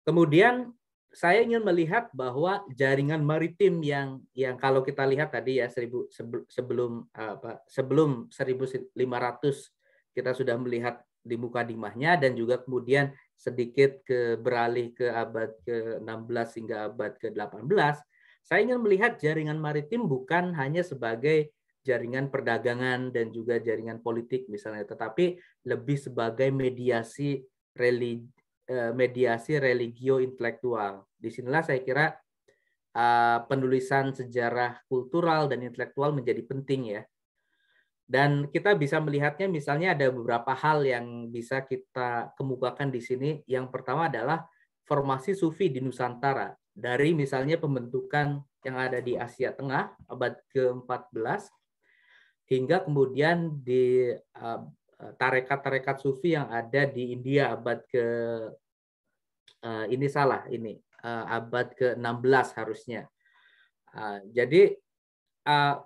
Kemudian saya ingin melihat bahwa jaringan maritim yang kalau kita lihat tadi ya sebelum 1500 kita sudah melihat di mukadimahnya, dan juga kemudian sedikit beralih ke abad ke-16 hingga abad ke-18, saya ingin melihat jaringan maritim bukan hanya sebagai jaringan perdagangan dan juga jaringan politik misalnya, tetapi lebih sebagai mediasi religio intelektual. Disinilah saya kira penulisan sejarah kultural dan intelektual menjadi penting ya. Dan kita bisa melihatnya misalnya ada beberapa hal yang bisa kita kemukakan di sini. Yang pertama adalah formasi Sufi di Nusantara. Dari misalnya pembentukan yang ada di Asia Tengah abad ke-14 hingga kemudian di tarekat-tarekat Sufi yang ada di India abad abad ke-16 harusnya. Jadi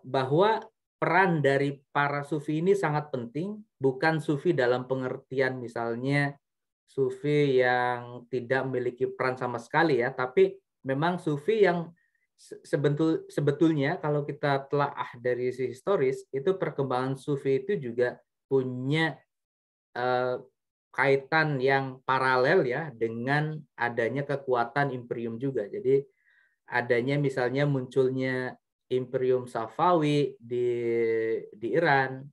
bahwa peran dari para sufi ini sangat penting, bukan sufi dalam pengertian misalnya sufi yang tidak memiliki peran sama sekali ya, tapi memang sufi yang sebetulnya kalau kita telaah dari sisi historis, itu perkembangan sufi itu juga punya kaitan yang paralel ya dengan adanya kekuatan imperium juga. Jadi adanya misalnya munculnya Imperium Safawi di Iran,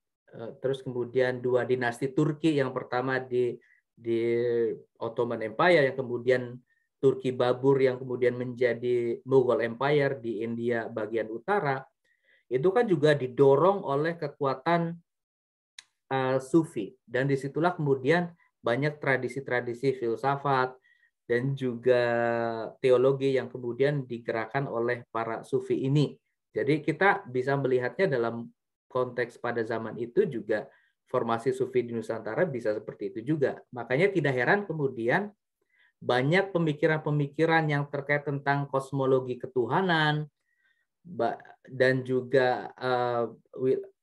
terus kemudian dua dinasti Turki, yang pertama di Ottoman Empire, yang kemudian Turki Babur, yang kemudian menjadi Mughal Empire di India bagian utara, itu kan juga didorong oleh kekuatan Sufi, dan disitulah kemudian banyak tradisi-tradisi filsafat dan juga teologi yang kemudian digerakkan oleh para Sufi ini. Jadi kita bisa melihatnya dalam konteks pada zaman itu juga formasi Sufi di Nusantara bisa seperti itu juga. Makanya tidak heran kemudian banyak pemikiran-pemikiran yang terkait tentang kosmologi ketuhanan dan juga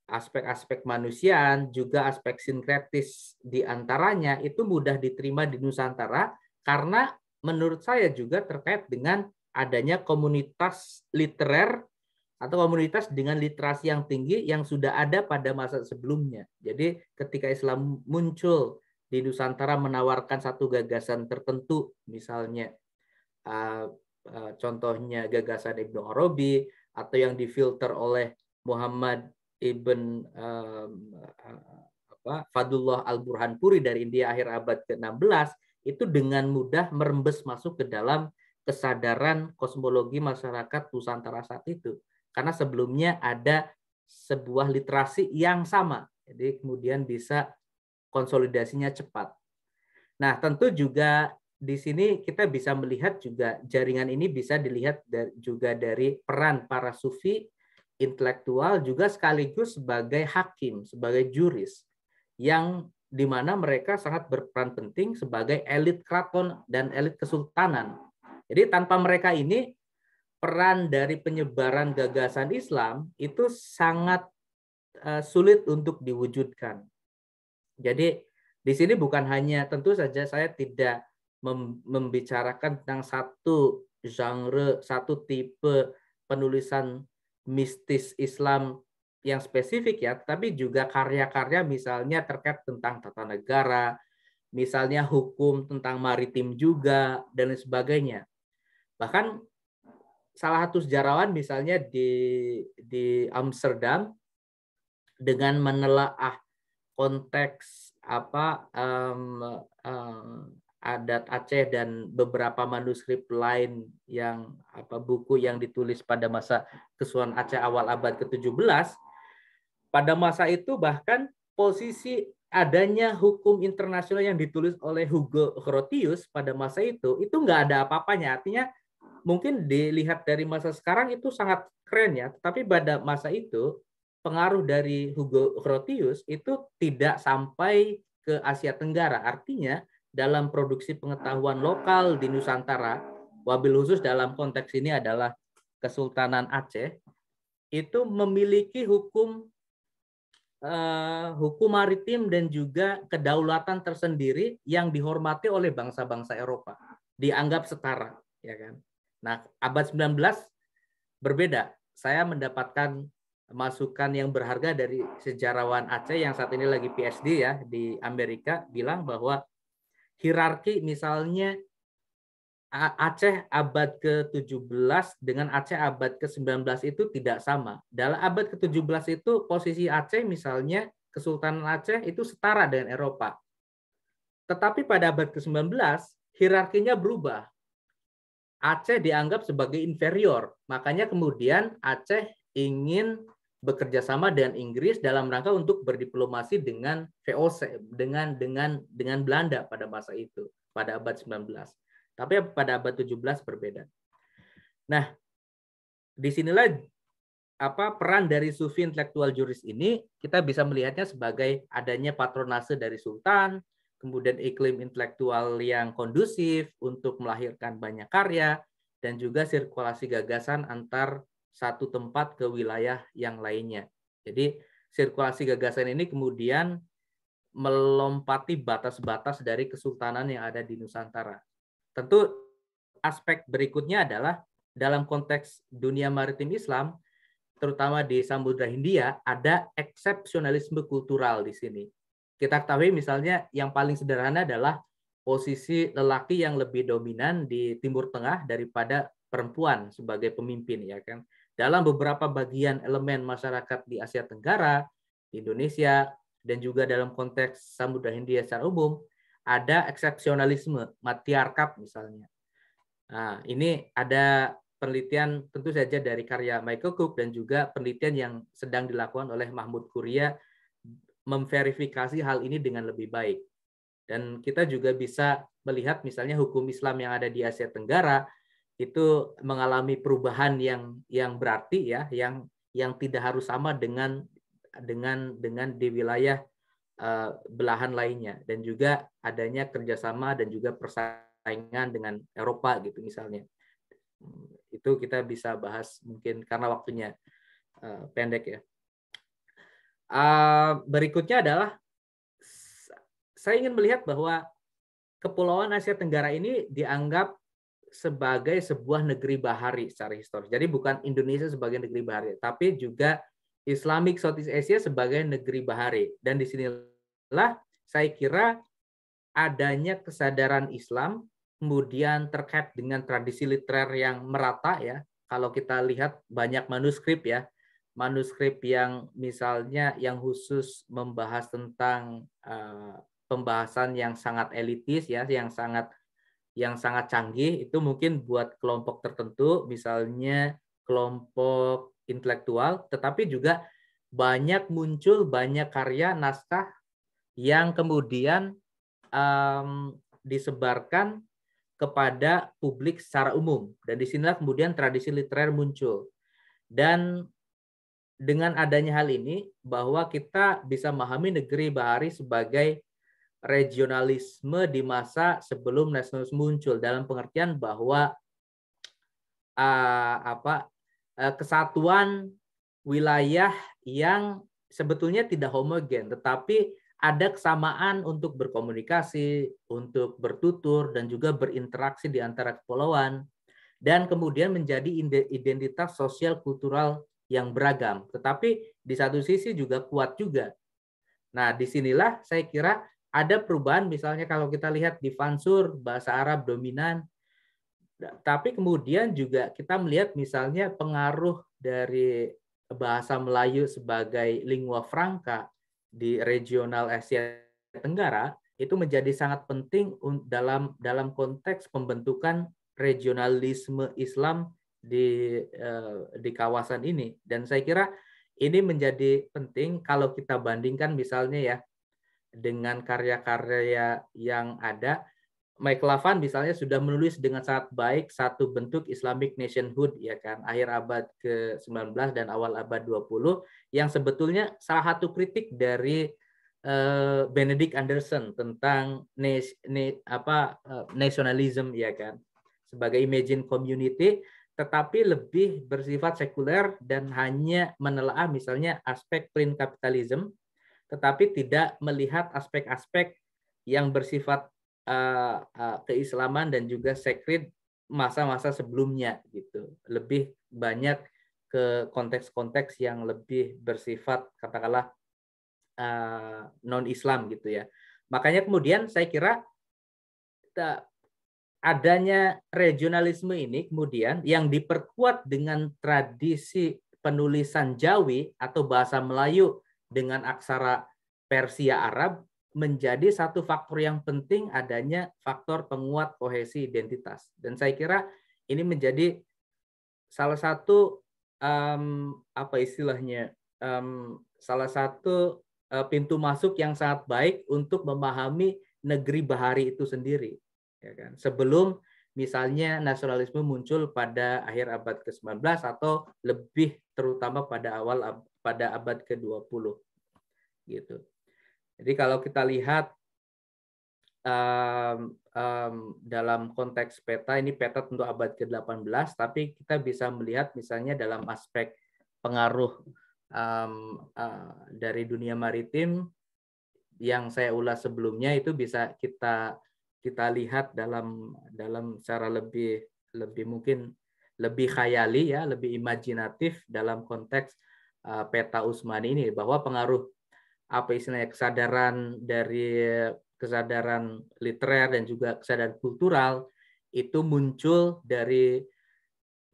aspek-aspek manusiaan, juga aspek sinkretis di antaranya itu mudah diterima di Nusantara karena menurut saya juga terkait dengan adanya komunitas literer atau komunitas dengan literasi yang tinggi yang sudah ada pada masa sebelumnya. Jadi ketika Islam muncul di Nusantara menawarkan satu gagasan tertentu, misalnya contohnya gagasan Ibnu Arabi atau yang difilter oleh Muhammad Ibn Fadullah Al-Burhanpuri dari India akhir abad ke-16, itu dengan mudah merembes masuk ke dalam kesadaran kosmologi masyarakat Nusantara saat itu. Karena sebelumnya ada sebuah literasi yang sama. Jadi kemudian bisa konsolidasinya cepat. Nah, tentu juga di sini kita bisa melihat juga jaringan ini bisa dilihat juga dari peran para sufi intelektual juga sekaligus sebagai hakim, sebagai juris, yang di mana mereka sangat berperan penting sebagai elit keraton dan elit kesultanan. Jadi tanpa mereka ini, peran dari penyebaran gagasan Islam itu sangat sulit untuk diwujudkan. Jadi di sini bukan hanya, tentu saja saya tidak membicarakan tentang satu genre, satu tipe penulisan mistis Islam yang spesifik ya, tapi juga karya-karya misalnya terkait tentang tata negara, misalnya hukum tentang maritim juga, dan lain sebagainya. Bahkan salah satu sejarawan misalnya di Amsterdam dengan menelaah konteks adat Aceh dan beberapa manuskrip lain yang buku yang ditulis pada masa Kesultanan Aceh awal abad ke-17, pada masa itu bahkan posisi adanya hukum internasional yang ditulis oleh Hugo Grotius pada masa itu nggak ada apa-apanya. Artinya mungkin dilihat dari masa sekarang itu sangat keren ya, tapi pada masa itu pengaruh dari Hugo Grotius itu tidak sampai ke Asia Tenggara. Artinya dalam produksi pengetahuan lokal di Nusantara, wabil khusus dalam konteks ini adalah Kesultanan Aceh, itu memiliki hukum maritim dan juga kedaulatan tersendiri yang dihormati oleh bangsa-bangsa Eropa, dianggap setara, ya kan? Nah, abad 19 berbeda. Saya mendapatkan masukan yang berharga dari sejarawan Aceh yang saat ini lagi PhD ya di Amerika, bilang bahwa hierarki misalnya Aceh abad ke-17 dengan Aceh abad ke-19 itu tidak sama. Dalam abad ke-17 itu posisi Aceh misalnya Kesultanan Aceh itu setara dengan Eropa. Tetapi pada abad ke-19 hierarkinya berubah. Aceh dianggap sebagai inferior. Makanya kemudian Aceh ingin bekerja sama dengan Inggris dalam rangka untuk berdiplomasi dengan VOC, dengan Belanda pada masa itu, pada abad 19. Tapi pada abad 17 berbeda. Nah, disinilah peran dari sufi intelektual juris ini kita bisa melihatnya sebagai adanya patronase dari sultan, kemudian iklim intelektual yang kondusif untuk melahirkan banyak karya, dan juga sirkulasi gagasan antar satu tempat ke wilayah yang lainnya. Jadi sirkulasi gagasan ini kemudian melompati batas-batas dari kesultanan yang ada di Nusantara. Tentu aspek berikutnya adalah dalam konteks dunia maritim Islam, terutama di Samudra Hindia, ada eksepsionalisme kultural di sini. Kita ketahui misalnya yang paling sederhana adalah posisi lelaki yang lebih dominan di Timur Tengah daripada perempuan sebagai pemimpin, ya kan. Dalam beberapa bagian elemen masyarakat di Asia Tenggara, di Indonesia, dan juga dalam konteks Samudra Hindia secara umum, ada eksepsionalisme, matriarkat misalnya. Nah, ini ada penelitian tentu saja dari karya Michael Cook dan juga penelitian yang sedang dilakukan oleh Mahmud Kuria memverifikasi hal ini dengan lebih baik. Dan kita juga bisa melihat misalnya hukum Islam yang ada di Asia Tenggara itu mengalami perubahan yang berarti ya, yang tidak harus sama dengan di wilayah belahan lainnya, dan juga adanya kerjasama dan juga persaingan dengan Eropa gitu misalnya. Itu kita bisa bahas mungkin karena waktunya pendek ya. Berikutnya adalah saya ingin melihat bahwa Kepulauan Asia Tenggara ini dianggap sebagai sebuah negeri bahari secara historis. Jadi bukan Indonesia sebagai negeri bahari, tapi juga Islamic Southeast Asia sebagai negeri bahari. Dan disinilah saya kira adanya kesadaran Islam, kemudian terkait dengan tradisi literer yang merata ya. Kalau kita lihat banyak manuskrip ya, manuskrip yang misalnya yang khusus membahas tentang pembahasan yang sangat elitis ya, yang sangat canggih, itu mungkin buat kelompok tertentu, misalnya kelompok intelektual, tetapi juga muncul banyak karya naskah yang kemudian disebarkan kepada publik secara umum, dan disinilah kemudian tradisi literer muncul. Dan dengan adanya hal ini, bahwa kita bisa memahami negeri bahari sebagai regionalisme di masa sebelum nasionalisme muncul, dalam pengertian bahwa kesatuan wilayah yang sebetulnya tidak homogen, tetapi ada kesamaan untuk berkomunikasi, untuk bertutur, dan juga berinteraksi di antara kepulauan, dan kemudian menjadi identitas sosial kultural yang beragam. Tetapi di satu sisi juga kuat juga. Nah, disinilah saya kira ada perubahan, misalnya kalau kita lihat di Fansur, bahasa Arab dominan, tapi kemudian juga kita melihat misalnya pengaruh dari bahasa Melayu sebagai lingua franca di regional Asia Tenggara itu menjadi sangat penting dalam konteks pembentukan regionalisme Islam di kawasan ini. Dan saya kira ini menjadi penting kalau kita bandingkan misalnya ya dengan karya-karya yang ada. Michael Lavan misalnya sudah menulis dengan sangat baik satu bentuk Islamic nationhood ya kan, akhir abad ke-19 dan awal abad 20, yang sebetulnya salah satu kritik dari Benedict Anderson tentang nationalism ya kan, sebagai imagine community, tetapi lebih bersifat sekuler dan hanya menelaah misalnya aspek print capitalism, tetapi tidak melihat aspek-aspek yang bersifat keislaman dan juga sacred masa-masa sebelumnya gitu. Lebih banyak ke konteks-konteks yang lebih bersifat katakanlah non-Islam gitu ya. Makanya kemudian saya kira adanya regionalisme ini kemudian yang diperkuat dengan tradisi penulisan Jawi atau bahasa Melayu dengan aksara Persia Arab menjadi satu faktor yang penting, adanya faktor penguat kohesi identitas. Dan saya kira ini menjadi salah satu salah satu pintu masuk yang sangat baik untuk memahami negeri bahari itu sendiri. Ya kan? Sebelum misalnya nasionalisme muncul pada akhir abad ke-19 atau lebih terutama pada abad ke-20 gitu. Jadi kalau kita lihat dalam konteks peta, ini peta tentu abad ke-18, tapi kita bisa melihat misalnya dalam aspek pengaruh dari dunia maritim yang saya ulas sebelumnya, itu bisa kita lihat dalam cara lebih mungkin lebih khayali ya, lebih imajinatif dalam konteks peta Utsmani ini, bahwa pengaruh kesadaran literer dan juga kesadaran kultural itu muncul dari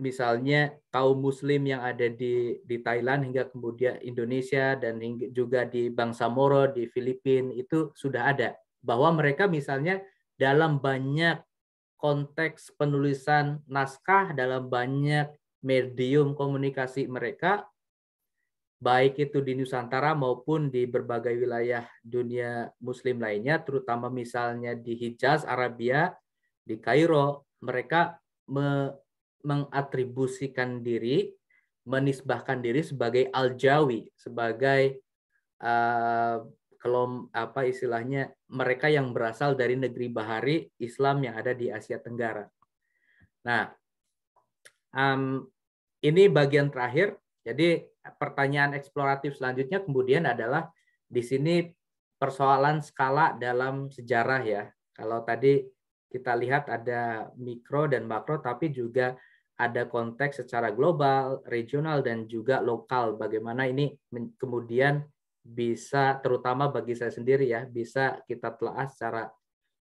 misalnya kaum muslim yang ada di Thailand hingga kemudian Indonesia dan juga di bangsa Moro di Filipina, itu sudah ada, bahwa mereka misalnya dalam banyak konteks penulisan naskah, dalam banyak medium komunikasi mereka, baik itu di Nusantara maupun di berbagai wilayah dunia muslim lainnya, terutama misalnya di Hijaz, Arabia, di Kairo, mereka mengatribusikan diri, menisbahkan diri sebagai Al-Jawi, sebagai istilahnya mereka yang berasal dari negeri bahari Islam yang ada di Asia Tenggara. Nah, ini bagian terakhir. Jadi pertanyaan eksploratif selanjutnya kemudian adalah di sini persoalan skala dalam sejarah ya. Kalau tadi kita lihat ada mikro dan makro, tapi juga ada konteks secara global, regional, dan juga lokal. Bagaimana ini kemudian bisa, terutama bagi saya sendiri ya, bisa kita telah secara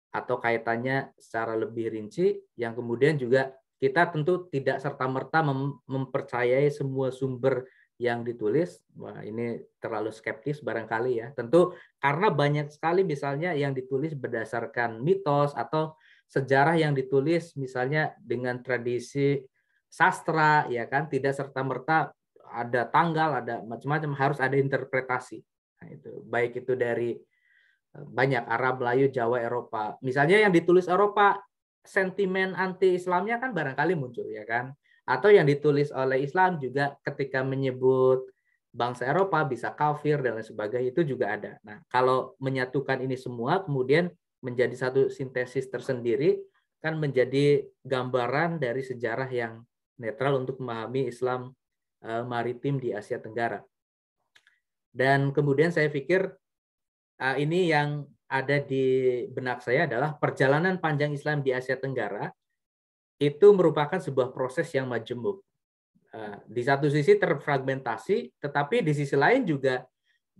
atau kaitannya secara lebih rinci, yang kemudian juga kita tentu tidak serta-merta mempercayai semua sumber yang ditulis. Wah, ini terlalu skeptis barangkali ya. Tentu karena banyak sekali misalnya yang ditulis berdasarkan mitos atau sejarah yang ditulis misalnya dengan tradisi sastra, ya kan, tidak serta-merta ada tanggal, ada macam-macam, harus ada interpretasi. Nah, itu baik itu dari banyak Arab, Melayu, Jawa, Eropa. Misalnya yang ditulis Eropa, sentimen anti-Islamnya kan barangkali muncul, ya kan? Atau yang ditulis oleh Islam juga ketika menyebut bangsa Eropa bisa kafir dan lain sebagainya, itu juga ada. Nah, kalau menyatukan ini semua kemudian menjadi satu sintesis tersendiri, kan menjadi gambaran dari sejarah yang netral untuk memahami Islam maritim di Asia Tenggara. Dan kemudian saya pikir ini yang ada di benak saya adalah perjalanan panjang Islam di Asia Tenggara itu merupakan sebuah proses yang majemuk. Di satu sisi terfragmentasi, tetapi di sisi lain juga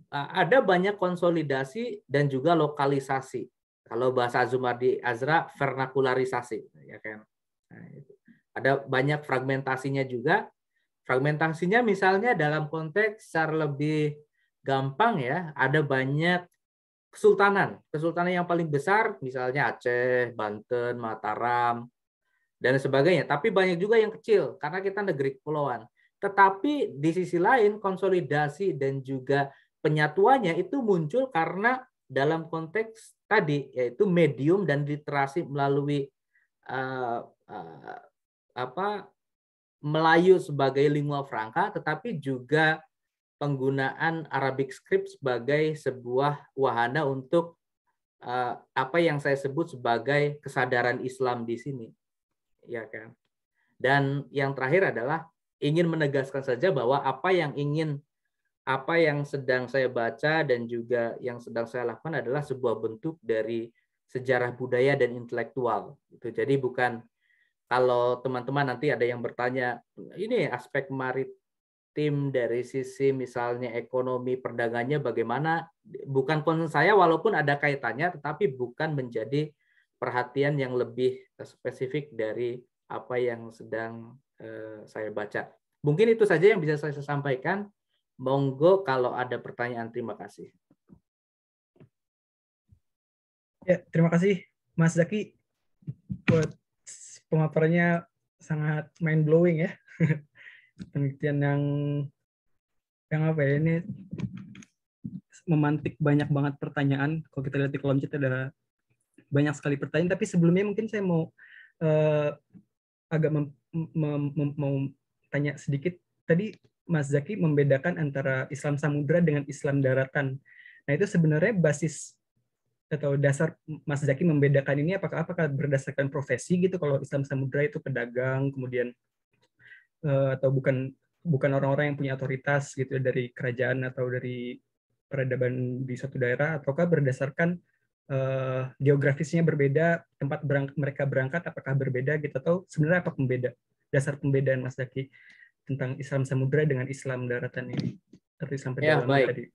ada banyak konsolidasi dan juga lokalisasi. Kalau bahasa Zumardi Azra, vernakularisasi, ya kan. Nah, itu. Ada banyak fragmentasinya juga. Fragmentasinya misalnya dalam konteks secara lebih gampang ya, ada banyak kesultanan yang paling besar, misalnya Aceh, Banten, Mataram, dan sebagainya. Tapi banyak juga yang kecil, karena kita negeri kepulauan. Tetapi di sisi lain, konsolidasi dan juga penyatuannya itu muncul karena dalam konteks tadi, yaitu medium dan literasi melalui Melayu sebagai lingua franca, tetapi juga penggunaan Arabic script sebagai sebuah wahana untuk apa yang saya sebut sebagai kesadaran Islam di sini, ya kan. Dan yang terakhir adalah ingin menegaskan saja bahwa apa yang sedang saya baca dan juga yang sedang saya lakukan adalah sebuah bentuk dari sejarah budaya dan intelektual. Jadi bukan, kalau teman-teman nanti ada yang bertanya, ini aspek maritim dari sisi misalnya ekonomi perdagangannya bagaimana, bukan concern saya, walaupun ada kaitannya, tetapi bukan menjadi perhatian yang lebih spesifik dari apa yang sedang saya baca. Mungkin itu saja yang bisa saya sampaikan. Monggo kalau ada pertanyaan. Terima kasih. Ya, terima kasih Mas Zaki buat pemaparannya, sangat mind blowing ya. Penelitian yang apa ya, ini memantik banyak banget pertanyaan. Kalau kita lihat di kolom chat ada banyak sekali pertanyaan, tapi sebelumnya mungkin saya mau agak mau tanya sedikit. Tadi Mas Zaki membedakan antara Islam samudra dengan Islam daratan. Nah, itu sebenarnya basis atau dasar Mas Zaki membedakan ini apakah berdasarkan profesi gitu, kalau Islam Samudra itu pedagang, kemudian atau bukan orang-orang yang punya otoritas gitu dari kerajaan atau dari peradaban di suatu daerah, ataukah berdasarkan geografisnya berbeda, tempat mereka berangkat apakah berbeda gitu, atau sebenarnya apa dasar pembedaan Mas Zaki tentang Islam Samudra dengan Islam daratan ini atau Islam pedalaman tadi?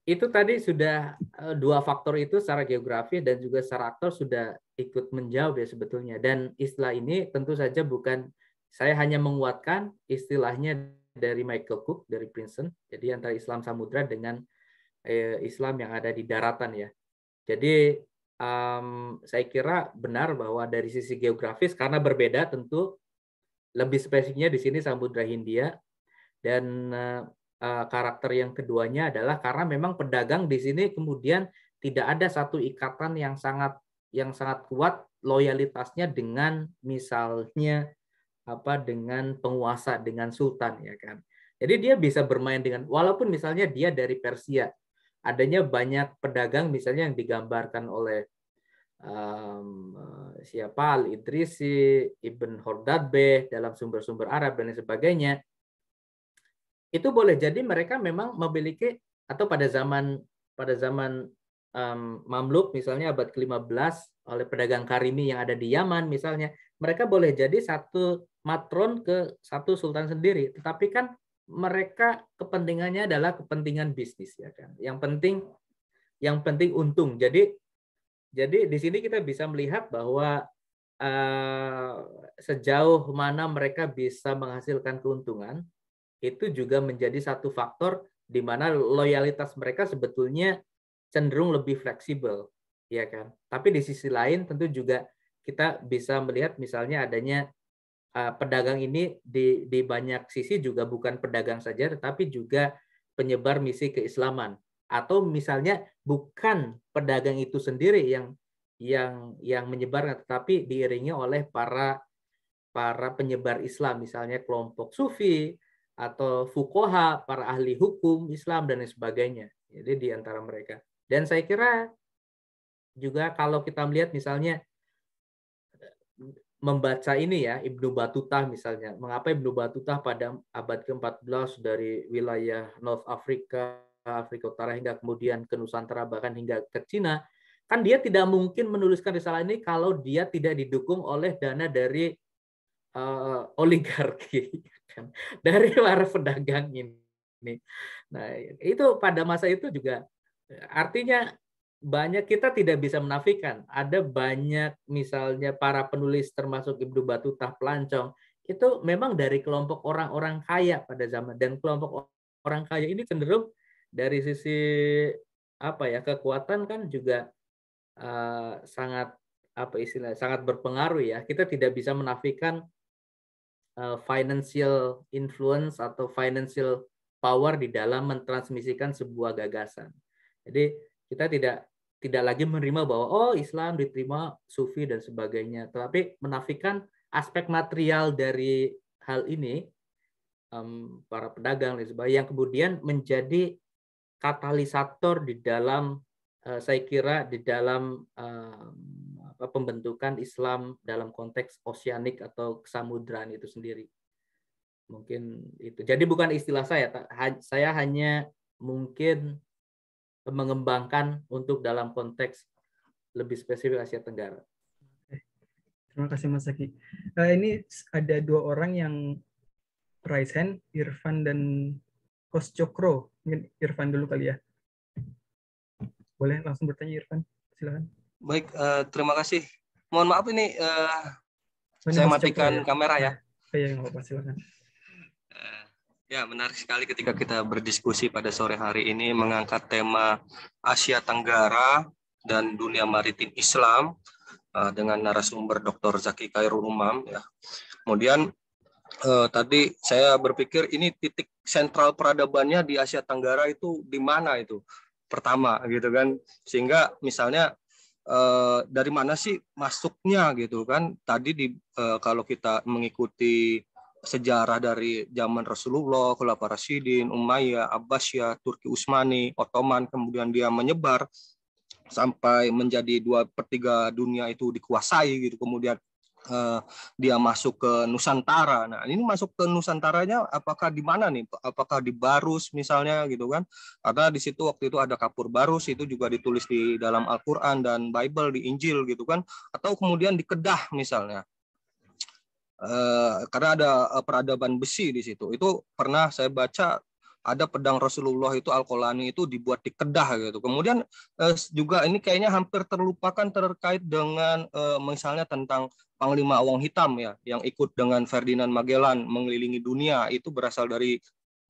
Itu tadi sudah dua faktor itu secara geografi dan juga secara aktor sudah ikut menjawab ya sebetulnya. Dan istilah ini tentu saja bukan, saya hanya menguatkan istilahnya dari Michael Cook dari Princeton. Jadi antara Islam Samudra dengan Islam yang ada di daratan ya. Jadi saya kira benar bahwa dari sisi geografis karena berbeda tentu lebih spesifiknya di sini Samudra Hindia, dan karakter yang keduanya adalah karena memang pedagang di sini kemudian tidak ada satu ikatan yang sangat kuat loyalitasnya dengan misalnya dengan penguasa, dengan sultan ya kan. Jadi dia bisa bermain dengan, walaupun misalnya dia dari Persia, adanya banyak pedagang misalnya yang digambarkan oleh siapa Al-Idrisi, Ibn Hordadbeh dalam sumber-sumber Arab dan lain sebagainya. Itu boleh jadi mereka memang memiliki, atau pada zaman Mamluk misalnya abad ke-15 oleh pedagang Karimi yang ada di Yaman misalnya, mereka boleh jadi satu matron ke satu sultan sendiri, tetapi kan mereka kepentingannya adalah kepentingan bisnis ya kan. Yang penting untung. Jadi di sini kita bisa melihat bahwa sejauh mana mereka bisa menghasilkan keuntungan itu juga menjadi satu faktor di mana loyalitas mereka sebetulnya cenderung lebih fleksibel, ya kan. Tapi di sisi lain tentu juga kita bisa melihat misalnya adanya pedagang ini di banyak sisi juga bukan pedagang saja, tetapi juga penyebar misi keislaman. Atau misalnya bukan pedagang itu sendiri yang menyebarkan, tetapi diiringi oleh para penyebar Islam, misalnya kelompok Sufi atau fuqaha, para ahli hukum Islam dan lain sebagainya. Jadi di antara mereka. Dan saya kira juga kalau kita melihat misalnya membaca ini ya, Ibnu Battuta misalnya. Mengapa Ibnu Battuta pada abad ke-14 dari wilayah North Africa, Afrika Utara hingga kemudian ke Nusantara bahkan hingga ke Cina, kan dia tidak mungkin menuliskan risalah ini kalau dia tidak didukung oleh dana dari oligarki, dari para pedagang ini. Nah, itu pada masa itu juga artinya banyak, kita tidak bisa menafikan ada banyak misalnya para penulis termasuk Ibnu Battuta, Pelancong itu memang dari kelompok orang-orang kaya pada zaman, dan kelompok orang kaya ini cenderung dari sisi kekuatan kan juga sangat sangat berpengaruh ya. Kita tidak bisa menafikan financial influence atau financial power di dalam mentransmisikan sebuah gagasan. Jadi kita tidak lagi menerima bahwa Islam diterima Sufi dan sebagainya, tetapi menafikan aspek material dari hal ini, para pedagang dan sebagainya, yang kemudian menjadi katalisator di dalam saya kira di dalam pembentukan Islam dalam konteks oseanik atau kesamudraan itu sendiri. Mungkin itu. Jadi bukan istilah saya hanya mungkin mengembangkan untuk dalam konteks lebih spesifik Asia Tenggara. Terima kasih Mas Zaki. Ini ada dua orang yang raise hand, Irfan dan Coach Cokro. Mungkin Irfan dulu kali ya. Boleh langsung bertanya Irfan, silakan. Baik, terima kasih. Mohon maaf ini saya matikan kamera ya. Iya, nggak apa-apa, silakan. Ya, menarik sekali ketika kita berdiskusi pada sore hari ini mengangkat tema Asia Tenggara dan dunia maritim Islam dengan narasumber Dr. Zaki Khairul Umam. Ya. Kemudian tadi saya berpikir ini titik sentral peradabannya di Asia Tenggara itu di mana itu? Pertama gitu kan. Sehingga misalnya dari mana sih masuknya gitu kan? Tadi kalau kita mengikuti sejarah dari zaman Rasulullah, Khulafaur Rasyidin, Umayyah, Abbasiyah, Turki Utsmani, Ottoman, kemudian dia menyebar sampai menjadi 2/3 dunia itu dikuasai gitu. Kemudian dia masuk ke Nusantara. Nah, ini masuk ke Nusantaranya apakah di mana nih? Apakah di Barus misalnya gitu kan? Karena di situ waktu itu ada kapur Barus, itu juga ditulis di dalam Al-Qur'an dan Bible, di Injil gitu kan? Atau kemudian di Kedah misalnya. Karena ada peradaban besi di situ. Itu pernah saya baca ada pedang Rasulullah itu Al-Qolani itu dibuat di Kedah gitu. Kemudian juga ini kayaknya hampir terlupakan terkait dengan misalnya tentang Panglima Awang Hitam ya, yang ikut dengan Ferdinand Magellan mengelilingi dunia, itu berasal dari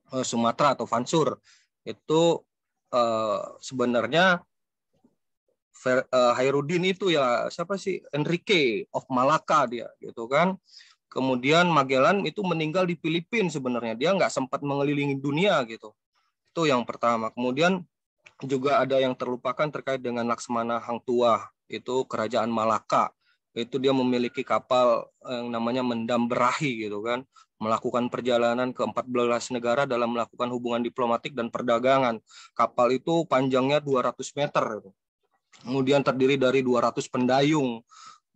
Sumatera atau Vansur. Itu sebenarnya Hairudin itu ya siapa sih, Enrique of Malacca dia gitu kan. Kemudian Magellan itu meninggal di Filipina sebenarnya, dia nggak sempat mengelilingi dunia gitu. Itu yang pertama. Kemudian juga ada yang terlupakan terkait dengan Laksmana Hang Tuah, itu kerajaan Malaka. Itu dia memiliki kapal yang namanya Mendam Berahi gitu kan, melakukan perjalanan ke 14 negara dalam melakukan hubungan diplomatik dan perdagangan. Kapal itu panjangnya 200 meter. Kemudian terdiri dari 200 pendayung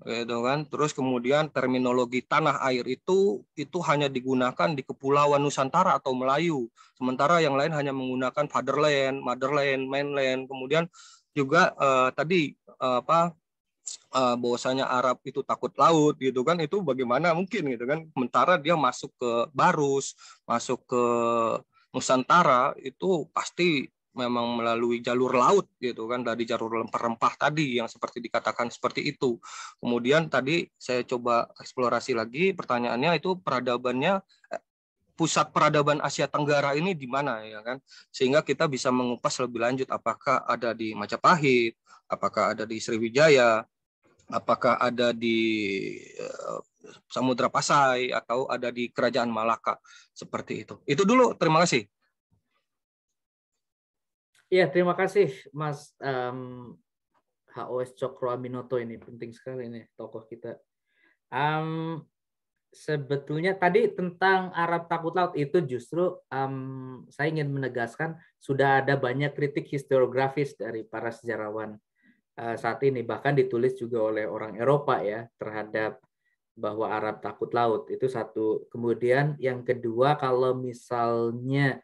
gitu kan. Terus kemudian terminologi tanah air itu hanya digunakan di kepulauan Nusantara atau Melayu, sementara yang lain hanya menggunakan fatherland, motherland, mainland. Kemudian juga tadi bahwasanya Arab itu takut laut gitu kan, itu bagaimana mungkin gitu kan, sementara dia masuk ke Barus, masuk ke Nusantara itu pasti memang melalui jalur laut gitu kan, dari jalur rempah-rempah tadi yang seperti dikatakan seperti itu. Kemudian tadi saya coba eksplorasi lagi pertanyaannya, itu peradabannya, pusat peradaban Asia Tenggara ini di mana ya kan, sehingga kita bisa mengupas lebih lanjut apakah ada di Majapahit, apakah ada di Sriwijaya, apakah ada di Samudra Pasai, atau ada di Kerajaan Malaka, seperti itu. Itu dulu, terima kasih. Iya, terima kasih Mas HOS Cokro Aminoto, ini penting sekali nih tokoh kita. Sebetulnya tadi tentang Arab takut laut itu justru saya ingin menegaskan sudah ada banyak kritik historiografis dari para sejarawan saat ini, bahkan ditulis juga oleh orang Eropa ya terhadap bahwa Arab takut laut, itu satu. Kemudian yang kedua, kalau misalnya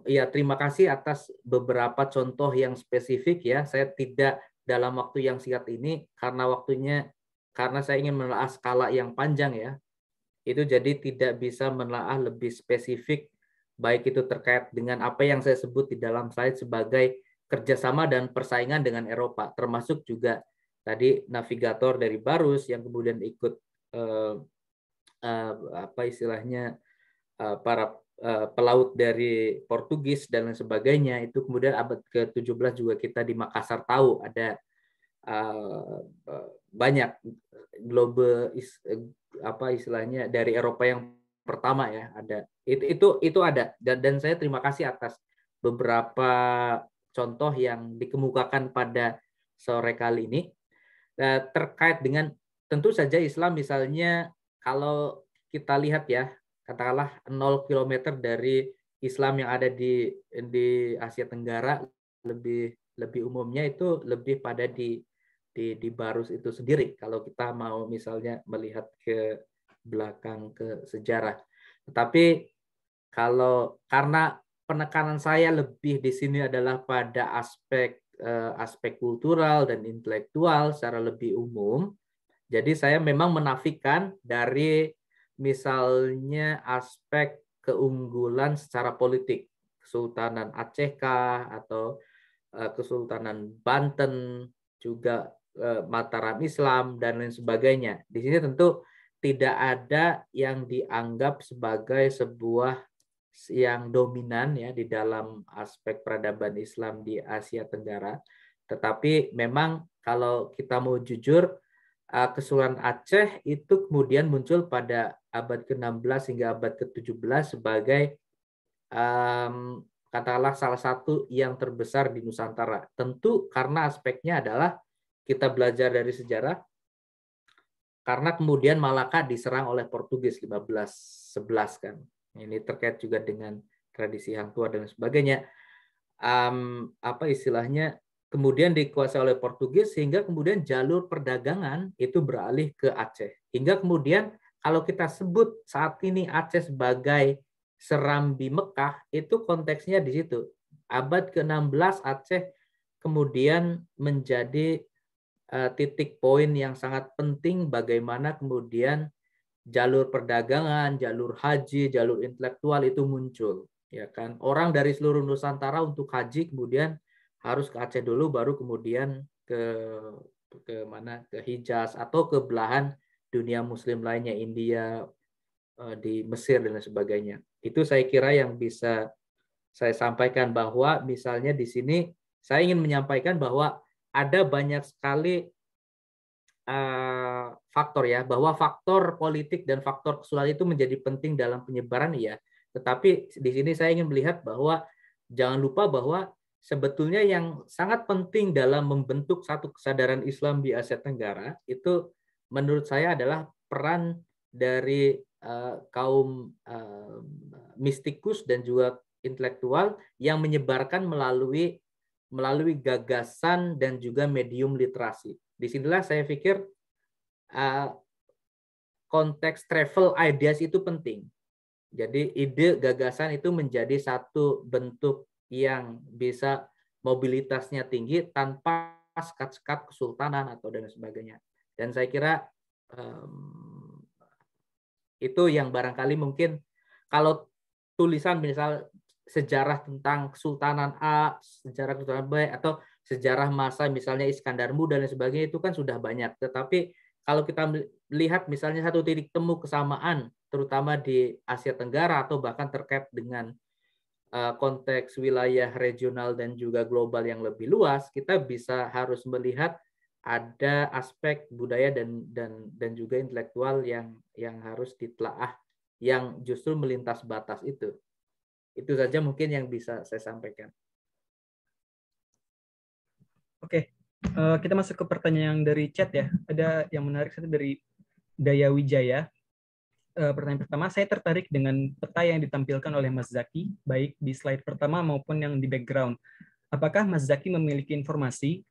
ya terima kasih atas beberapa contoh yang spesifik ya. Saya tidak dalam waktu yang singkat ini karena saya ingin menelaah skala yang panjang ya. Itu jadi tidak bisa menelaah lebih spesifik, baik itu terkait dengan apa yang saya sebut di dalam slide sebagai kerjasama dan persaingan dengan Eropa, termasuk juga tadi navigator dari Barus yang kemudian ikut para pelaut dari Portugis dan lain sebagainya. Itu kemudian abad ke-17 juga kita di Makassar tahu ada banyak global istilahnya dari Eropa yang pertama ya, ada itu ada, dan saya terima kasih atas beberapa contoh yang dikemukakan pada sore kali ini terkait dengan tentu saja Islam. Misalnya kalau kita lihat ya, katakanlah 0 km dari Islam yang ada di Asia Tenggara, lebih umumnya itu lebih pada di Barus itu sendiri kalau kita mau misalnya melihat ke belakang, ke sejarah. Tetapi karena penekanan saya lebih di sini adalah pada aspek kultural dan intelektual secara lebih umum, jadi saya memang menafikan dari misalnya aspek keunggulan secara politik, Kesultanan Aceh atau Kesultanan Banten, juga Mataram Islam dan lain sebagainya. Di sini tentu tidak ada yang dianggap sebagai sebuah yang dominan ya di dalam aspek peradaban Islam di Asia Tenggara. Tetapi memang kalau kita mau jujur, Kesultanan Aceh itu kemudian muncul pada abad ke-16 hingga abad ke-17 sebagai katakanlah salah satu yang terbesar di Nusantara. Tentu karena aspeknya adalah kita belajar dari sejarah, karena kemudian Malaka diserang oleh Portugis 1511 kan. Ini terkait juga dengan tradisi Hang Tuah dan sebagainya. Istilahnya kemudian dikuasai oleh Portugis, sehingga kemudian jalur perdagangan itu beralih ke Aceh. Hingga kemudian kalau kita sebut saat ini Aceh sebagai Serambi Mekah, itu konteksnya di situ. Abad ke-16 Aceh kemudian menjadi titik poin yang sangat penting bagaimana kemudian jalur perdagangan, jalur haji, jalur intelektual itu muncul. Ya kan, orang dari seluruh Nusantara untuk haji kemudian harus ke Aceh dulu, baru kemudian ke mana, ke Hijaz atau ke belahan dunia Muslim lainnya, India, di Mesir dan lain sebagainya. Itu saya kira yang bisa saya sampaikan, bahwa misalnya di sini saya ingin menyampaikan bahwa ada banyak sekali faktor ya, bahwa faktor politik dan faktor kesulitan itu menjadi penting dalam penyebaran ya. Tetapi di sini saya ingin melihat bahwa jangan lupa bahwa sebetulnya yang sangat penting dalam membentuk satu kesadaran Islam di Asia Tenggara itu menurut saya adalah peran dari kaum mistikus dan juga intelektual yang menyebarkan melalui gagasan dan juga medium literasi. Disinilah saya pikir konteks travel ideas itu penting. Jadi ide gagasan itu menjadi satu bentuk yang bisa mobilitasnya tinggi tanpa sekat-sekat kesultanan atau dan sebagainya. Dan saya kira itu yang barangkali mungkin kalau tulisan misal sejarah tentang Kesultanan A, sejarah Kesultanan B, atau sejarah masa misalnya Iskandar Muda dan sebagainya itu kan sudah banyak. Tetapi kalau kita melihat misalnya satu titik temu kesamaan, terutama di Asia Tenggara atau bahkan terkait dengan konteks wilayah regional dan juga global yang lebih luas, kita bisa harus melihat ada aspek budaya dan juga intelektual yang harus ditelaah, yang justru melintas batas itu. Itu saja mungkin yang bisa saya sampaikan. Oke, kita masuk ke pertanyaan yang dari chat ya. Ada yang menarik satu dari Daya Wijaya. Pertanyaan pertama, saya tertarik dengan peta yang ditampilkan oleh Mas Zaki, baik di slide pertama maupun yang di background. Apakah Mas Zaki memiliki informasi,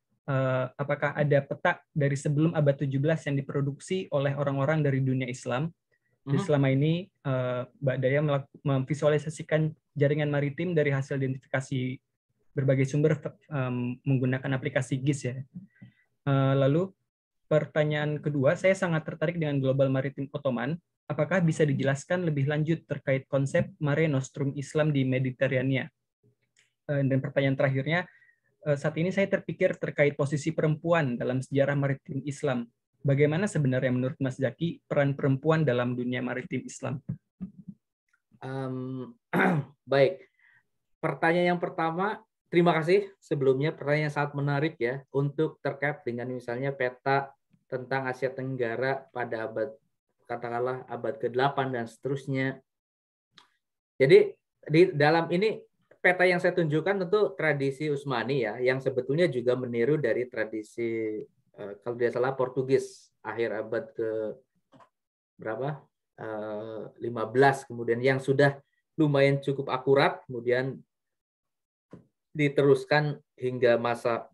apakah ada peta dari sebelum abad 17 yang diproduksi oleh orang-orang dari dunia Islam? Jadi selama ini Mbak Daya memvisualisasikan jaringan maritim dari hasil identifikasi berbagai sumber menggunakan aplikasi GIS ya. Lalu pertanyaan kedua, saya sangat tertarik dengan Global Maritim Ottoman. Apakah bisa dijelaskan lebih lanjut terkait konsep Mare Nostrum Islam di Mediterania? Dan pertanyaan terakhirnya, saat ini saya terpikir terkait posisi perempuan dalam sejarah maritim Islam. Bagaimana sebenarnya menurut Mas Zaki peran perempuan dalam dunia maritim Islam? Baik, pertanyaan yang pertama, terima kasih sebelumnya, pertanyaan yang sangat menarik ya, untuk terkait dengan misalnya peta tentang Asia Tenggara pada abad, katakanlah abad ke-8 dan seterusnya. Jadi di dalam ini peta yang saya tunjukkan tentu tradisi Utsmani ya, yang sebetulnya juga meniru dari tradisi kalau tidak salah Portugis akhir abad ke berapa? 15 kemudian, yang sudah lumayan cukup akurat, kemudian diteruskan hingga masa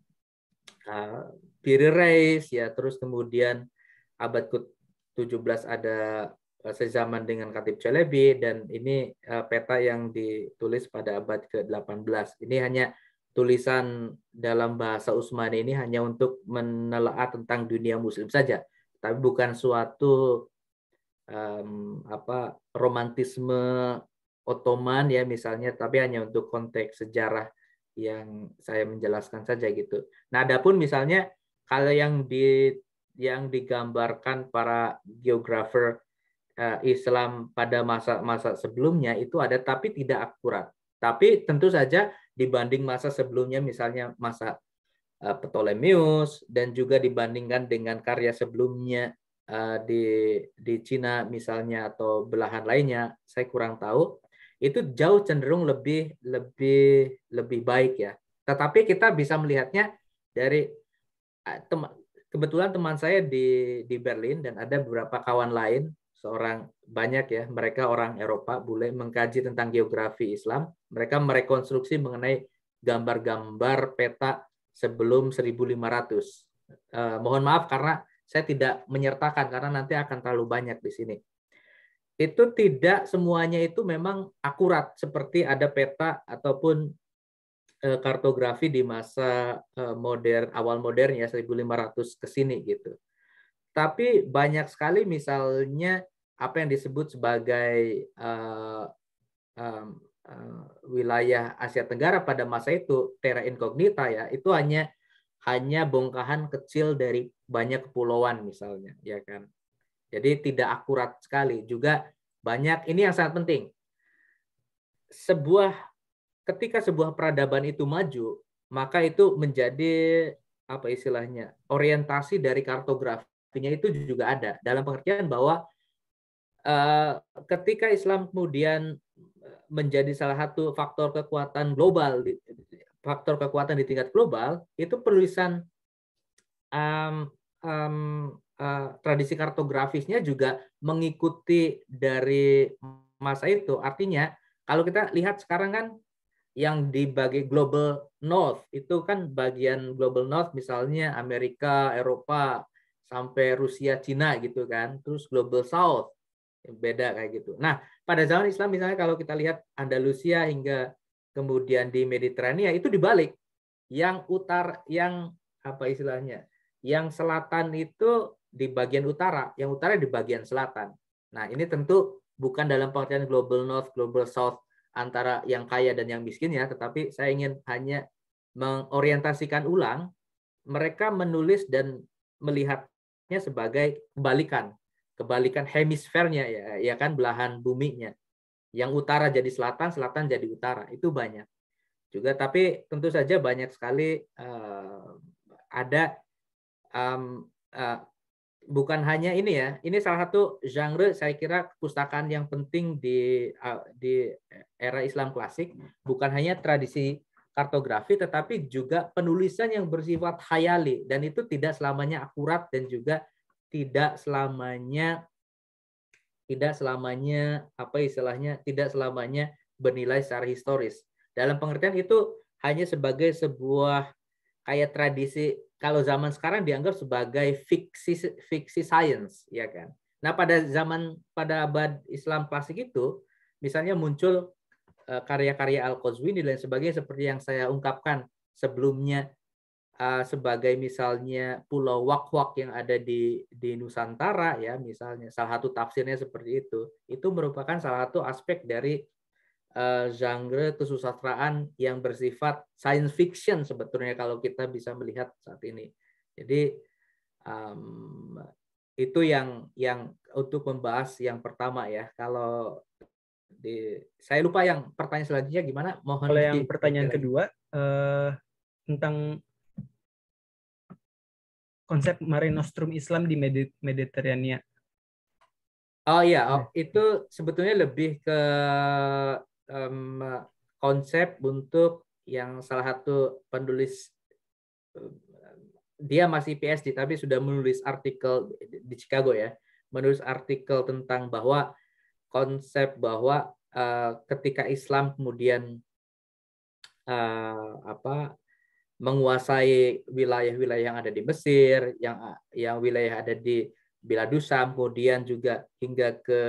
Piri Reis ya, terus kemudian abad ke-17 ada sezaman dengan Khatib Chelebi, dan ini peta yang ditulis pada abad ke-18. Ini hanya tulisan dalam bahasa Utsmani, ini hanya untuk menelaah tentang dunia Muslim saja, tapi bukan suatu romantisme Ottoman ya misalnya, tapi hanya untuk konteks sejarah yang saya menjelaskan saja gitu. Nah, adapun misalnya kalau yang digambarkan para geografer Islam pada masa-masa sebelumnya itu ada, tapi tidak akurat. Tapi tentu saja dibanding masa sebelumnya, misalnya masa Ptolemeus, dan juga dibandingkan dengan karya sebelumnya di Cina misalnya atau belahan lainnya, saya kurang tahu. Itu jauh cenderung lebih baik ya. Tetapi kita bisa melihatnya dari kebetulan teman saya di Berlin dan ada beberapa kawan lain, banyak ya, mereka orang Eropa, bule, mengkaji tentang geografi Islam. Mereka merekonstruksi mengenai gambar-gambar peta sebelum 1500. Mohon maaf karena saya tidak menyertakan karena nanti akan terlalu banyak di sini. Itu tidak semuanya itu memang akurat seperti ada peta ataupun kartografi di masa modern, awal modern ya 1500 ke sini gitu. Tapi banyak sekali misalnya apa yang disebut sebagai wilayah Asia Tenggara pada masa itu, terra incognita ya, itu hanya bongkahan kecil dari banyak kepulauan misalnya, ya kan. Jadi tidak akurat sekali. Juga banyak, ini yang sangat penting. Ketika sebuah peradaban itu maju, maka itu menjadi apa istilahnya? Orientasi dari kartografinya itu juga ada, dalam pengertian bahwa ketika Islam kemudian menjadi salah satu faktor kekuatan global, faktor kekuatan di tingkat global, itu penulisan tradisi kartografisnya juga mengikuti dari masa itu. Artinya, kalau kita lihat sekarang kan yang dibagi Global North, itu kan bagian Global North misalnya Amerika, Eropa, sampai Rusia, Cina gitu kan. Terus Global South, beda kayak gitu. Nah, pada zaman Islam misalnya kalau kita lihat Andalusia hingga kemudian di Mediterania itu dibalik. Yang utara, yang apa istilahnya? Yang selatan itu di bagian utara, yang utara di bagian selatan. Nah, ini tentu bukan dalam pengertian Global North, Global South antara yang kaya dan yang miskin ya, tetapi saya ingin hanya mengorientasikan ulang mereka menulis dan melihatnya sebagai kebalikan hemisfernya ya kan, belahan buminya. Yang utara jadi selatan, selatan jadi utara. Itu banyak. Juga tapi tentu saja banyak sekali ada bukan hanya ini ya. Ini salah satu genre saya kira kepustakaan yang penting di era Islam klasik, bukan hanya tradisi kartografi tetapi juga penulisan yang bersifat khayali, dan itu tidak selamanya akurat dan juga tidak selamanya apa istilahnya, tidak selamanya bernilai secara historis. Dalam pengertian itu hanya sebagai sebuah kayak tradisi, kalau zaman sekarang dianggap sebagai fiksi sains, ya kan. Nah, pada abad Islam klasik itu misalnya muncul karya-karya Al-Qazwini dan sebagainya seperti yang saya ungkapkan sebelumnya, sebagai misalnya Pulau Wak-Wak yang ada di Nusantara ya, misalnya salah satu tafsirnya seperti itu merupakan salah satu aspek dari genre kesusastraan yang bersifat science fiction sebetulnya kalau kita bisa melihat saat ini. Jadi itu yang untuk membahas yang pertama ya. Kalau saya lupa yang pertanyaan selanjutnya gimana? Mohon. Kalau yang pertanyaan kedua tentang konsep Mare Nostrum Islam di Mediterania. Oh iya, itu sebetulnya lebih ke konsep untuk yang salah satu penulis, dia masih PhD tapi sudah menulis artikel di Chicago ya, menulis artikel tentang bahwa konsep bahwa ketika Islam kemudian menguasai wilayah-wilayah yang ada di Mesir, yang wilayah ada di Biladusam, kemudian juga hingga ke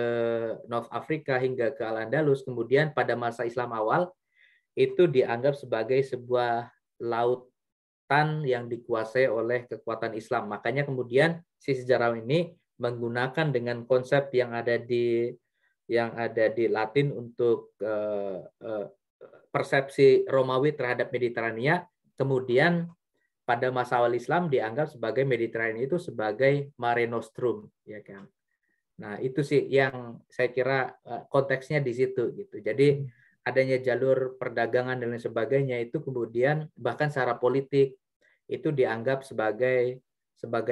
North Africa, hingga ke Al-Andalus, kemudian pada masa Islam awal itu dianggap sebagai sebuah lautan yang dikuasai oleh kekuatan Islam. Makanya kemudian si sejarawan ini menggunakan dengan konsep yang ada di Latin untuk persepsi Romawi terhadap Mediterania. Kemudian pada masa awal Islam dianggap sebagai Mediterania itu sebagai Mare Nostrum, ya kan. Nah, itu sih yang saya kira konteksnya di situ gitu. Jadi adanya jalur perdagangan dan lain sebagainya itu kemudian bahkan secara politik itu dianggap sebagai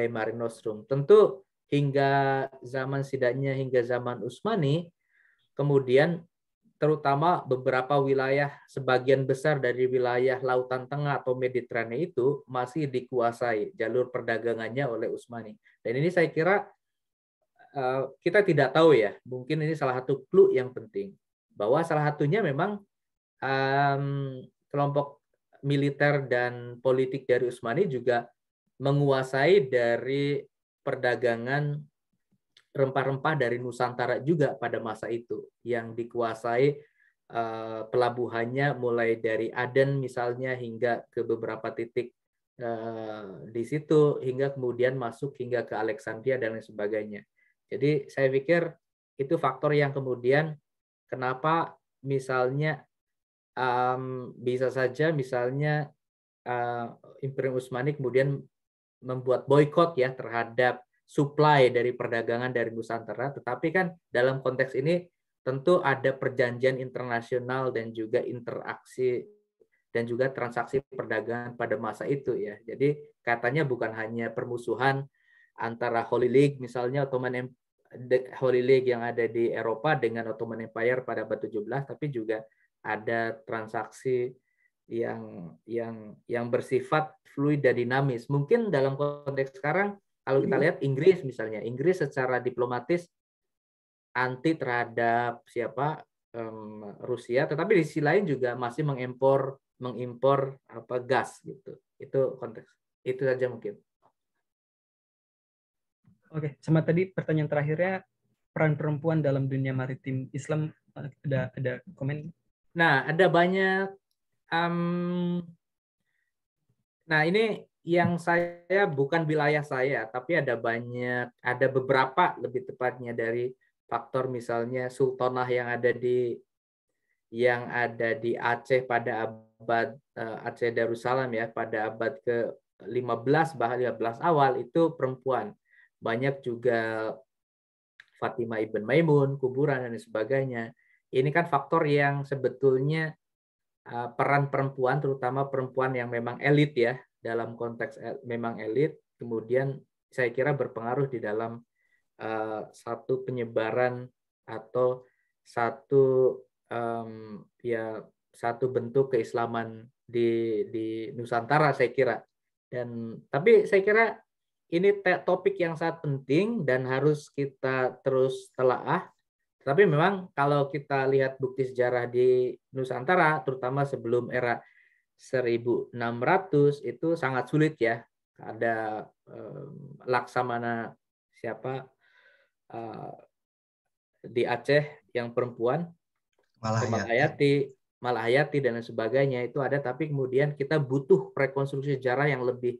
Mare Nostrum. Tentu hingga zaman setidaknya hingga zaman Utsmani kemudian terutama beberapa wilayah, sebagian besar dari wilayah Lautan Tengah atau Mediterania itu masih dikuasai jalur perdagangannya oleh Utsmani. Dan ini saya kira kita tidak tahu ya, mungkin ini salah satu clue yang penting, bahwa salah satunya memang kelompok militer dan politik dari Utsmani juga menguasai dari perdagangan rempah-rempah dari Nusantara juga pada masa itu, yang dikuasai pelabuhannya mulai dari Aden misalnya hingga ke beberapa titik di situ, hingga kemudian masuk hingga ke Alexandria dan lain sebagainya. Jadi saya pikir itu faktor yang kemudian kenapa misalnya bisa saja misalnya Imperium Utsmani kemudian membuat boykot ya terhadap supply dari perdagangan dari Nusantara, tetapi kan dalam konteks ini tentu ada perjanjian internasional dan juga interaksi dan juga transaksi perdagangan pada masa itu ya. Jadi katanya bukan hanya permusuhan antara Holy League misalnya Holy League yang ada di Eropa dengan Ottoman Empire pada abad 17, tapi juga ada transaksi yang bersifat fluid dan dinamis. Mungkin dalam konteks sekarang kalau kita lihat Inggris misalnya, Inggris secara diplomatis anti terhadap Rusia, tetapi di sisi lain juga masih mengimpor gas gitu. Itu konteks. Itu saja mungkin. Oke, sama tadi pertanyaan terakhirnya, peran perempuan dalam dunia maritim Islam, ada komen? Nah, ada banyak. Nah, ini yang saya bukan wilayah saya, tapi ada beberapa lebih tepatnya dari faktor misalnya sultanah yang ada di Aceh pada abad Aceh Darussalam ya, pada abad ke-15 bahkan 15 awal itu perempuan. Banyak juga Fatimah ibn Maimun, kuburan dan sebagainya. Ini kan faktor yang sebetulnya peran perempuan, terutama perempuan yang memang elit ya, dalam konteks memang elit, kemudian saya kira berpengaruh di dalam satu penyebaran atau satu bentuk keislaman di Nusantara saya kira. Tapi saya kira ini topik yang sangat penting dan harus kita terus telaah. Tapi memang kalau kita lihat bukti sejarah di Nusantara, terutama sebelum era 1600 itu sangat sulit ya. Ada Laksamana di Aceh yang perempuan, Malahayati dan lain sebagainya itu ada. Tapi kemudian kita butuh rekonstruksi sejarah yang lebih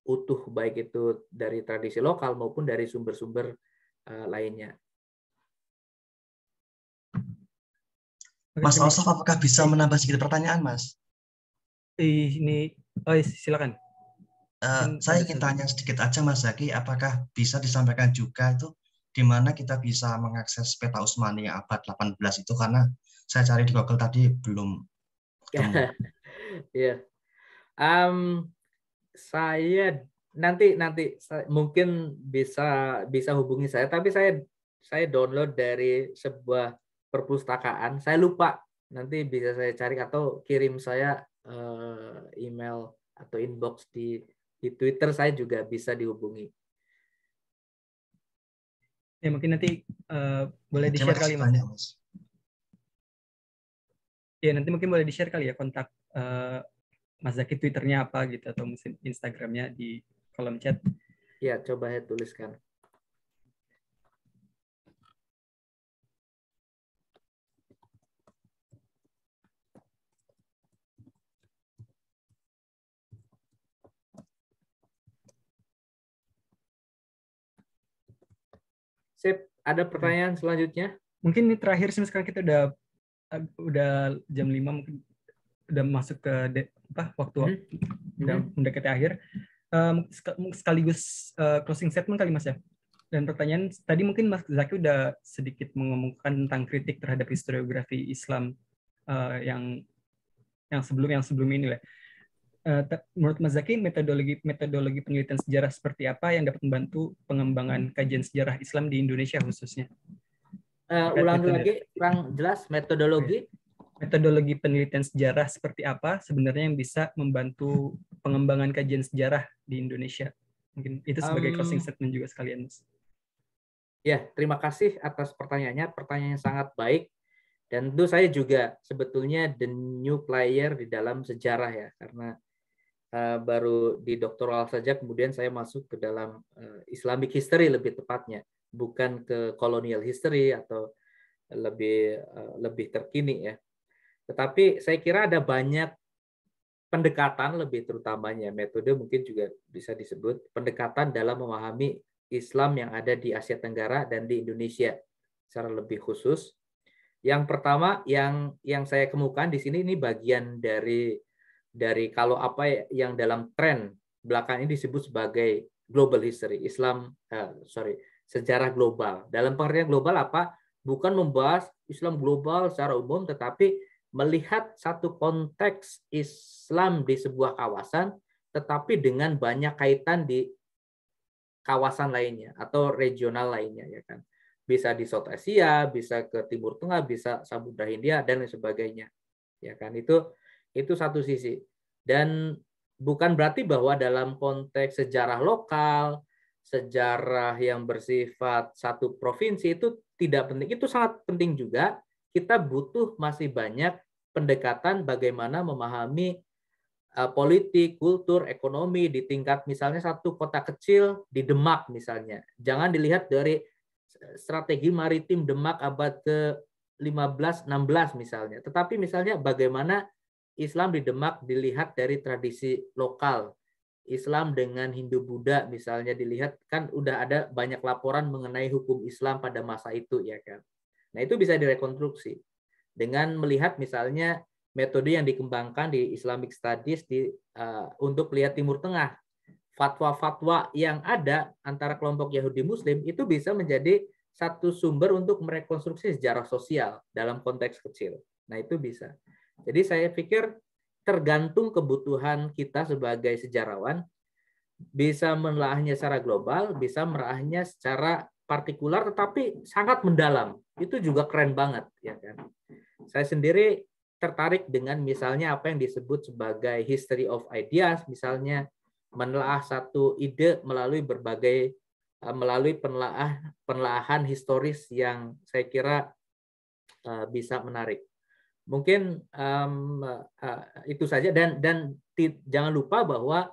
utuh, baik itu dari tradisi lokal maupun dari sumber-sumber lainnya. Mas Alsaf, apakah bisa menambah sedikit pertanyaan, Mas? Silakan. Saya ingin tanya sedikit aja, Mas Zaki, apakah bisa disampaikan juga itu di mana kita bisa mengakses peta Utsmani abad 18 itu, karena saya cari di Google tadi belum ketemu. Ya. Saya nanti mungkin bisa hubungi saya, tapi saya download dari sebuah perpustakaan, saya lupa, nanti bisa saya cari atau kirim saya email atau inbox di Twitter, saya juga bisa dihubungi. Ya mungkin nanti boleh di-share kali, Mas. Banyak, Mas. Ya nanti mungkin boleh di-share kali ya kontak Mas Zaki, Twitternya apa gitu, atau mungkin Instagramnya di kolom chat. Ya, coba saya tuliskan. Sip, ada pertanyaan selanjutnya? Mungkin ini terakhir sih, sekarang kita udah jam 5, mungkin udah masuk ke waktu udah mendekati akhir. Sekaligus closing statement kali, Mas ya. Dan pertanyaan tadi mungkin Mas Zaki udah sedikit mengomongkan tentang kritik terhadap historiografi Islam yang sebelum ini lah. Menurut Mas Zaki, metodologi penelitian sejarah seperti apa yang dapat membantu pengembangan kajian sejarah Islam di Indonesia khususnya? Ulangi lagi, kurang jelas. Metodologi penelitian sejarah seperti apa sebenarnya yang bisa membantu pengembangan kajian sejarah di Indonesia? Mungkin itu sebagai closing statement juga sekalian, Mas. Ya, terima kasih atas pertanyaannya. Pertanyaan yang sangat baik Dan tentu saya juga sebetulnya the new player di dalam sejarah ya, karena baru di doktoral saja kemudian saya masuk ke dalam Islamic history lebih tepatnya, bukan ke colonial history atau lebih terkini ya. Tetapi saya kira ada banyak pendekatan, lebih terutamanya metode mungkin juga bisa disebut pendekatan dalam memahami Islam yang ada di Asia Tenggara dan di Indonesia secara lebih khusus. Yang pertama yang saya kemukakan di sini ini bagian dari kalau apa yang dalam tren belakang ini disebut sebagai global history, sejarah global. Dalam pengertian global apa? Bukan membahas Islam global secara umum, tetapi melihat satu konteks Islam di sebuah kawasan, tetapi dengan banyak kaitan di kawasan lainnya atau regional lainnya, ya kan? Bisa di South Asia, bisa ke Timur Tengah, bisa Samudra Hindia dan lain sebagainya, ya kan? Itu satu sisi. Dan bukan berarti bahwa dalam konteks sejarah lokal, sejarah yang bersifat satu provinsi itu tidak penting. Itu sangat penting juga. Kita butuh masih banyak pendekatan bagaimana memahami politik, kultur, ekonomi di tingkat misalnya satu kota kecil di Demak misalnya. Jangan dilihat dari strategi maritim Demak abad ke-15, 16 misalnya. Tetapi misalnya bagaimana Islam di Demak dilihat dari tradisi lokal. Islam dengan Hindu-Buddha misalnya dilihat, kan udah ada banyak laporan mengenai hukum Islam pada masa itu, ya kan. Nah, itu bisa direkonstruksi dengan melihat misalnya metode yang dikembangkan di Islamic Studies untuk melihat Timur Tengah. Fatwa-fatwa yang ada antara kelompok Yahudi Muslim itu bisa menjadi satu sumber untuk merekonstruksi sejarah sosial dalam konteks kecil. Nah, itu bisa. Jadi saya pikir tergantung kebutuhan kita sebagai sejarawan, bisa menelaahnya secara global, bisa menelaahnya secara partikular, tetapi sangat mendalam. Itu juga keren banget, ya kan. Saya sendiri tertarik dengan misalnya apa yang disebut sebagai history of ideas, misalnya menelaah satu ide melalui penelaahan historis yang saya kira bisa menarik. Mungkin itu saja, dan jangan lupa bahwa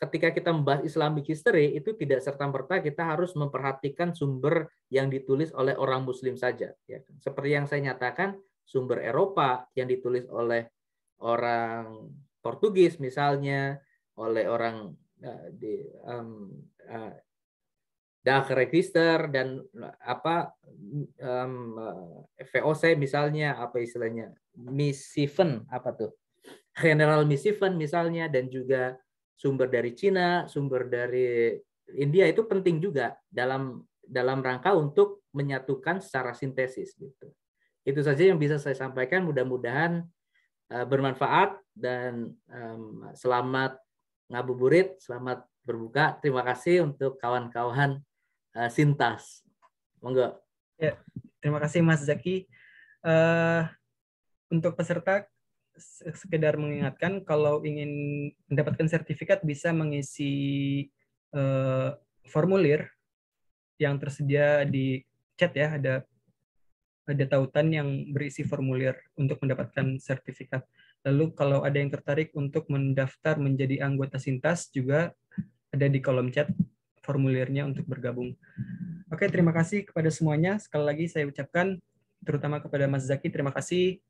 ketika kita membahas Islamic history itu tidak serta-merta kita harus memperhatikan sumber yang ditulis oleh orang Muslim saja. Ya. Seperti yang saya nyatakan, sumber Eropa yang ditulis oleh orang Portugis misalnya, oleh orang Dutch Register dan VOC misalnya, apa istilahnya, Missiven, apa tuh, General Missiven misalnya, dan juga sumber dari Cina, sumber dari India, itu penting juga dalam rangka untuk menyatukan secara sintesis gitu. Itu saja yang bisa saya sampaikan, mudah-mudahan bermanfaat, dan selamat ngabuburit, selamat berbuka. Terima kasih untuk kawan-kawan Sintas. Monggo. Ya, terima kasih Mas Zaki. Untuk peserta, sekedar mengingatkan kalau ingin mendapatkan sertifikat bisa mengisi formulir yang tersedia di chat ya, ada tautan yang berisi formulir untuk mendapatkan sertifikat. Lalu kalau ada yang tertarik untuk mendaftar menjadi anggota Sintas juga ada di kolom chat formulirnya untuk bergabung. Oke, terima kasih kepada semuanya. Sekali lagi saya ucapkan, terutama kepada Mas Zaki, terima kasih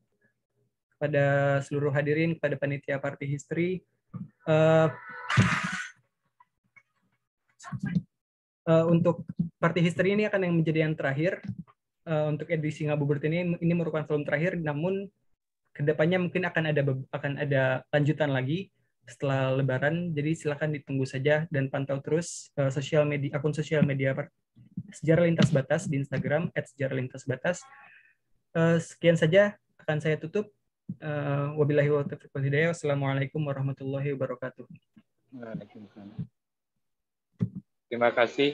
kepada seluruh hadirin, kepada panitia Party History. Untuk Party History ini akan yang menjadi yang terakhir. Untuk edisi ngabuburit ini merupakan volume terakhir, namun kedepannya mungkin akan ada lanjutan lagi setelah Lebaran. Jadi silakan ditunggu saja dan pantau terus akun sosial media Sejarah Lintas Batas di Instagram @sejarahlintasbatas. Sekian saja akan saya tutup. Wabillahi taufiq wal hidayah. Wassalamualaikum warahmatullahi wabarakatuh. Terima kasih.